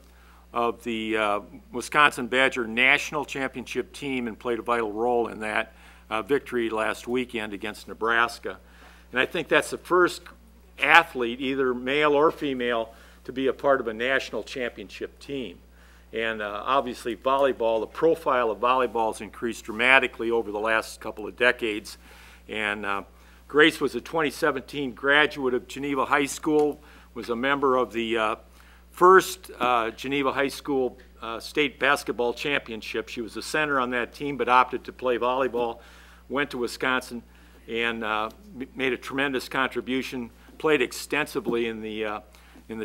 of the Wisconsin Badger National Championship team and played a vital role in that victory last weekend against Nebraska. And I think that's the first athlete, either male or female, to be a part of a national championship team. And obviously volleyball, the profile of volleyball has increased dramatically over the last couple of decades. And Grace was a 2017 graduate of Geneva High School, was a member of the first Geneva High School state basketball championship. She was a center on that team but opted to play volleyball, went to Wisconsin and made a tremendous contribution, played extensively in the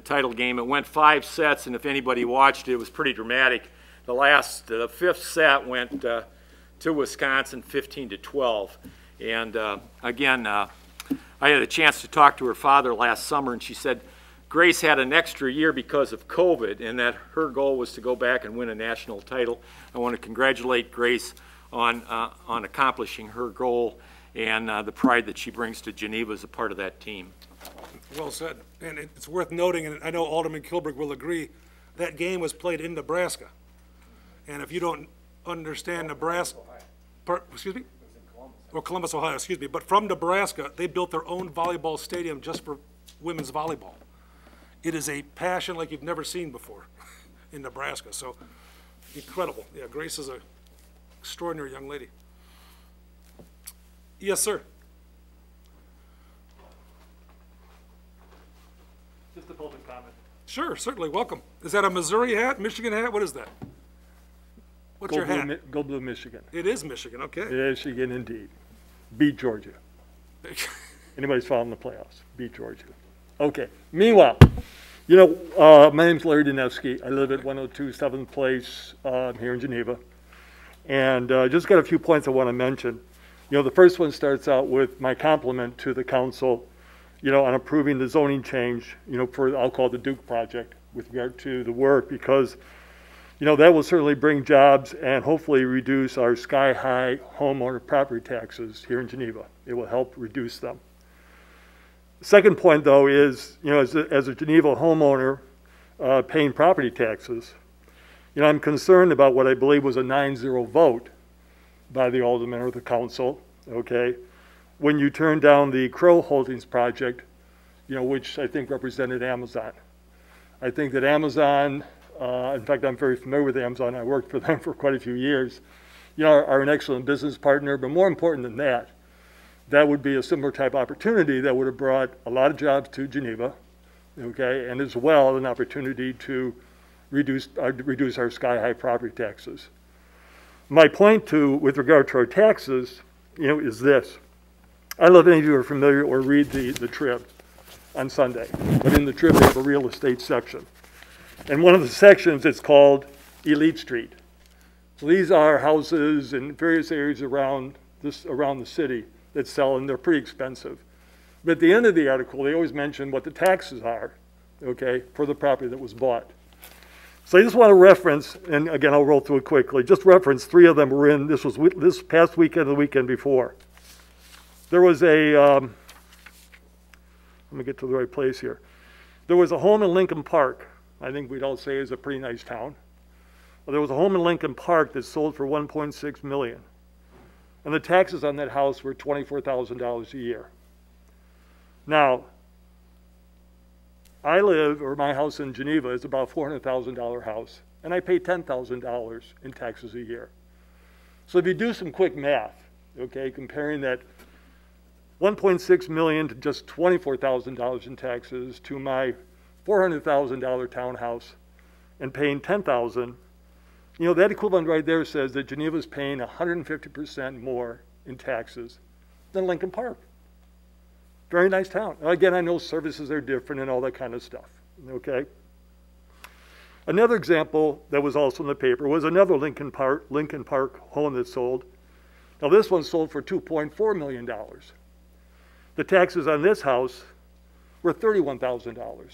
title game. It went 5 sets, and if anybody watched it, it was pretty dramatic. The fifth set went to Wisconsin 15-12. And again, I had a chance to talk to her father last summer, and she said Grace had an extra year because of COVID, and that her goal was to go back and win a national title. I want to congratulate Grace on accomplishing her goal and the pride that she brings to Geneva as a part of that team. Well said. And it's worth noting, and I know Alderman Kilbrick will agree, that game was played in Nebraska. And if you don't understand Nebraska, excuse me? Or Columbus, Ohio, excuse me. But from Nebraska, they built their own volleyball stadium just for women's volleyball. It is a passion like you've never seen before in Nebraska. So incredible. Yeah, Grace is an extraordinary young lady. Yes, sir. Just a public comment. Sure, certainly, welcome. Is that a Missouri hat, Michigan hat? What is that? What's your hat? Go Blue, Michigan. It is Michigan, okay. Michigan, indeed. Beat Georgia. Anybody's following the playoffs, beat Georgia. Okay, meanwhile, you know, my name's Larry Danevsky. I live at 102 7th Place here in Geneva. And just got a few points I want to mention. You know, the first one starts out with my compliment to the council, you know, on approving the zoning change, you know, for, I'll call it the Duke project with regard to the work, because, you know, that will certainly bring jobs and hopefully reduce our sky-high homeowner property taxes here in Geneva. It will help reduce them. Second point, though, is, you know, as a Geneva homeowner paying property taxes, you know, I'm concerned about what I believe was a 9-0 vote by the aldermen or the council, okay, when you turned down the Crow Holdings project, you know, which I think represented Amazon. I think that Amazon, in fact, I'm very familiar with Amazon. I worked for them for quite a few years. You know, are an excellent business partner, but more important than that, that would be a similar type opportunity that would have brought a lot of jobs to Geneva, okay, and as well an opportunity to reduce our sky-high property taxes. My point with regard to our taxes, you know, is this. I don't know if any of you are familiar or read the Trib on Sunday, but in the Trib they have a real estate section. And one of the sections is called Elite Street. So these are houses in various areas around the city that sell, and they're pretty expensive. But at the end of the article, they always mention what the taxes are, okay, for the property that was bought. So I just want to reference, and again, I'll roll through it quickly, just reference 3 of them were in, this was this past weekend and the weekend before. There was a, let me get to the right place here. There was a home in Lincoln Park, I think we'd all say is a pretty nice town. Well, there was a home in Lincoln Park that sold for $1.6 million. And the taxes on that house were $24,000 a year. Now, I live, or my house in Geneva is about a $400,000 house, and I pay $10,000 in taxes a year. So if you do some quick math, okay, comparing that $1.6 million to just $24,000 in taxes to my $400,000 townhouse and paying $10,000, you know, that equivalent right there says that Geneva is paying 150% more in taxes than Lincoln Park. Very nice town. Again, I know services are different and all that kind of stuff, okay? Another example that was also in the paper was another Lincoln Park home that sold. Now this one sold for $2.4 million. The taxes on this house were $31,000.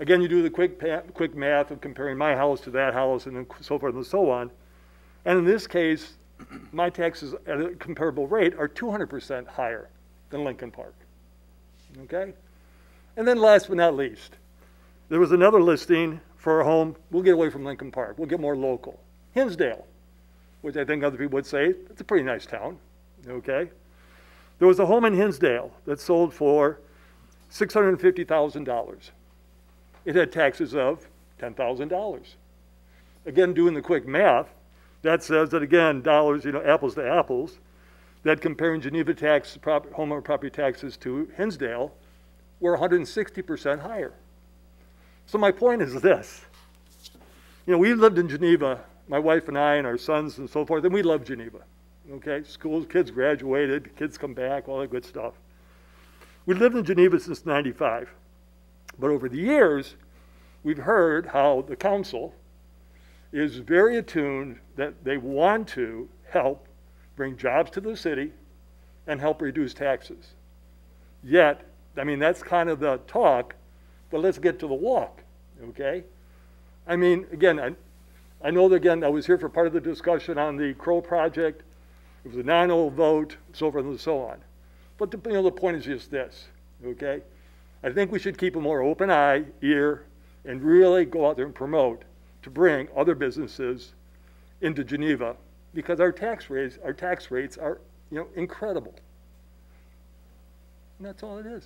Again, you do the quick math of comparing my house to that house and so forth and so on. And in this case, my taxes at a comparable rate are 200% higher than Lincoln Park. Okay? And then last but not least, there was another listing for a home. We'll get away from Lincoln Park. We'll get more local. Hinsdale, which I think other people would say, it's a pretty nice town. Okay? There was a home in Hinsdale that sold for $650,000. It had taxes of $10,000. Again, doing the quick math, that says that, again, dollars, you know, apples to apples, that comparing Geneva tax, homeowner property taxes to Hinsdale were 160% higher. So my point is this. You know, we lived in Geneva, my wife and I and our sons and so forth, and we love Geneva. Okay, schools, kids graduated, kids come back, all that good stuff. We lived in Geneva since '95. But over the years, we've heard how the council is very attuned that they want to help bring jobs to the city and help reduce taxes. Yet, I mean, that's kind of the talk, but let's get to the walk, okay? I mean, again, I know that, again, I was here for part of the discussion on the Crow project. It was a 9-0 vote, so forth and so on. But the, you know, the point is just this, okay? I think we should keep a more open eye, ear, and really go out there and promote to bring other businesses into Geneva, because our tax rates are, you know, incredible. And that's all it is.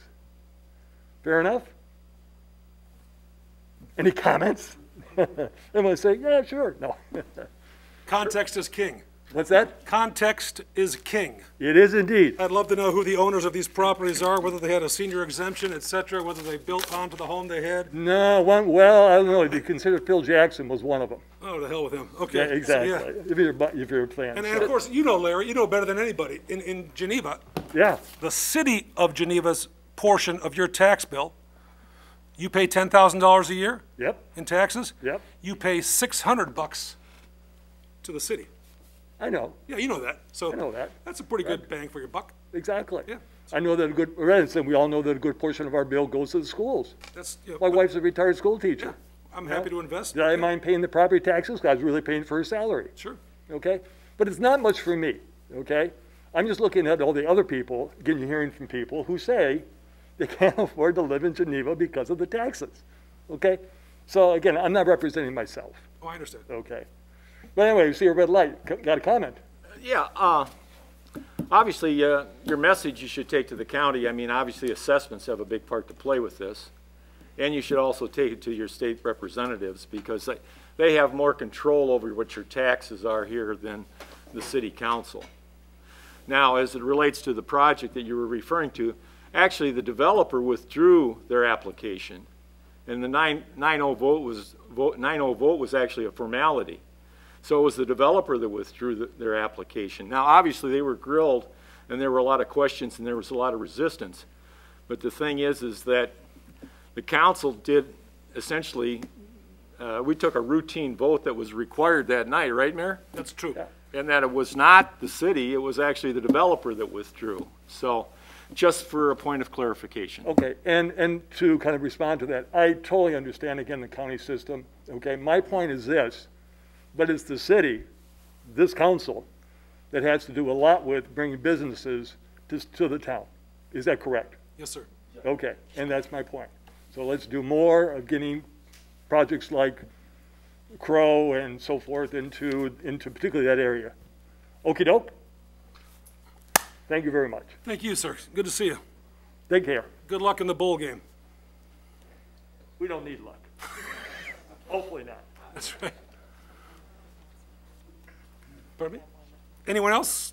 Fair enough? Any comments? Everyone say, yeah, sure. No. Context is king. What's that? Context is king. It is indeed. I'd love to know who the owners of these properties are, whether they had a senior exemption, et cetera, whether they built onto the home they had. No, well, I don't know. If you consider Phil Jackson was one of them. Oh, to hell with him. Okay. Yeah, exactly. So, yeah. If you're a fan. And of course, you know, Larry, you know better than anybody. In Geneva, yeah, the city of Geneva's portion of your tax bill, you pay $10,000 a year. Yep. In taxes. Yep. You pay $600 to the city. I know. Yeah, you know that. So I know that. That's a pretty good bang for your buck. Exactly. Yeah. I know that a good, and we all know that a good portion of our bill goes to the schools. That's, you know, my wife's a retired school teacher. Yeah, I'm happy to invest. Did I mind paying the property taxes? I was really paying for her salary. Sure. Okay? But it's not much for me, okay? I'm just looking at all the other people, getting hearing from people who say they can't afford to live in Geneva because of the taxes, okay? So again, I'm not representing myself. Oh, I understand. Okay. But anyway, you see a red light. Got a comment? Yeah, obviously, your message you should take to the county. I mean, obviously, assessments have a big part to play with this. And you should also take it to your state representatives, because they have more control over what your taxes are here than the city council. Now, as it relates to the project that you were referring to, actually, the developer withdrew their application. And the 9-0 vote was actually a formality. So it was the developer that withdrew their application. Now, obviously, they were grilled, and there were a lot of questions, and there was a lot of resistance. But the thing is that the council did essentially, we took a routine vote that was required that night, right, Mayor? That's true. And that it was not the city, it was actually the developer that withdrew. So just for a point of clarification. Okay, and to kind of respond to that, I totally understand, again, the county system, okay? My point is this, but it's the city, this council, that has to do a lot with bringing businesses to the town. Is that correct? Yes, sir. Okay, and that's my point. So let's do more of getting projects like Crow and so forth into particularly that area. Okey doke. Thank you very much. Thank you, sir. Good to see you. Take care. Good luck in the bowl game. We don't need luck. Hopefully not. That's right. Pardon me? Anyone else?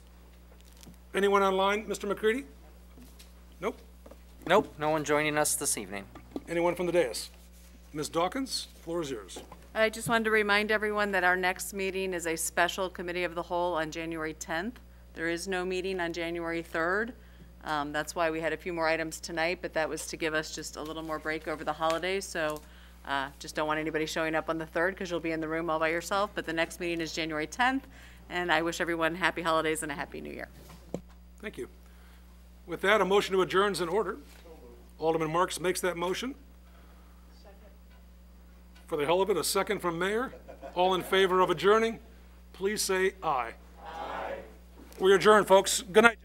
Anyone online? Mr. McCready? Nope. Nope, no one joining us this evening. Anyone from the dais? Ms. Dawkins, floor is yours. I just wanted to remind everyone that our next meeting is a special committee of the whole on January 10th. There is no meeting on January 3rd. That's why we had a few more items tonight, but that was to give us just a little more break over the holidays. So just don't want anybody showing up on the 3rd because you'll be in the room all by yourself. But the next meeting is January 10th, and I wish everyone happy holidays and a happy new year. Thank you. With that, a motion to adjourn is in order. Alderman Marks makes that motion. For the hell of it, a second from Mayor. All in favor of adjourning, please say aye. Aye. We adjourn, folks. Good night.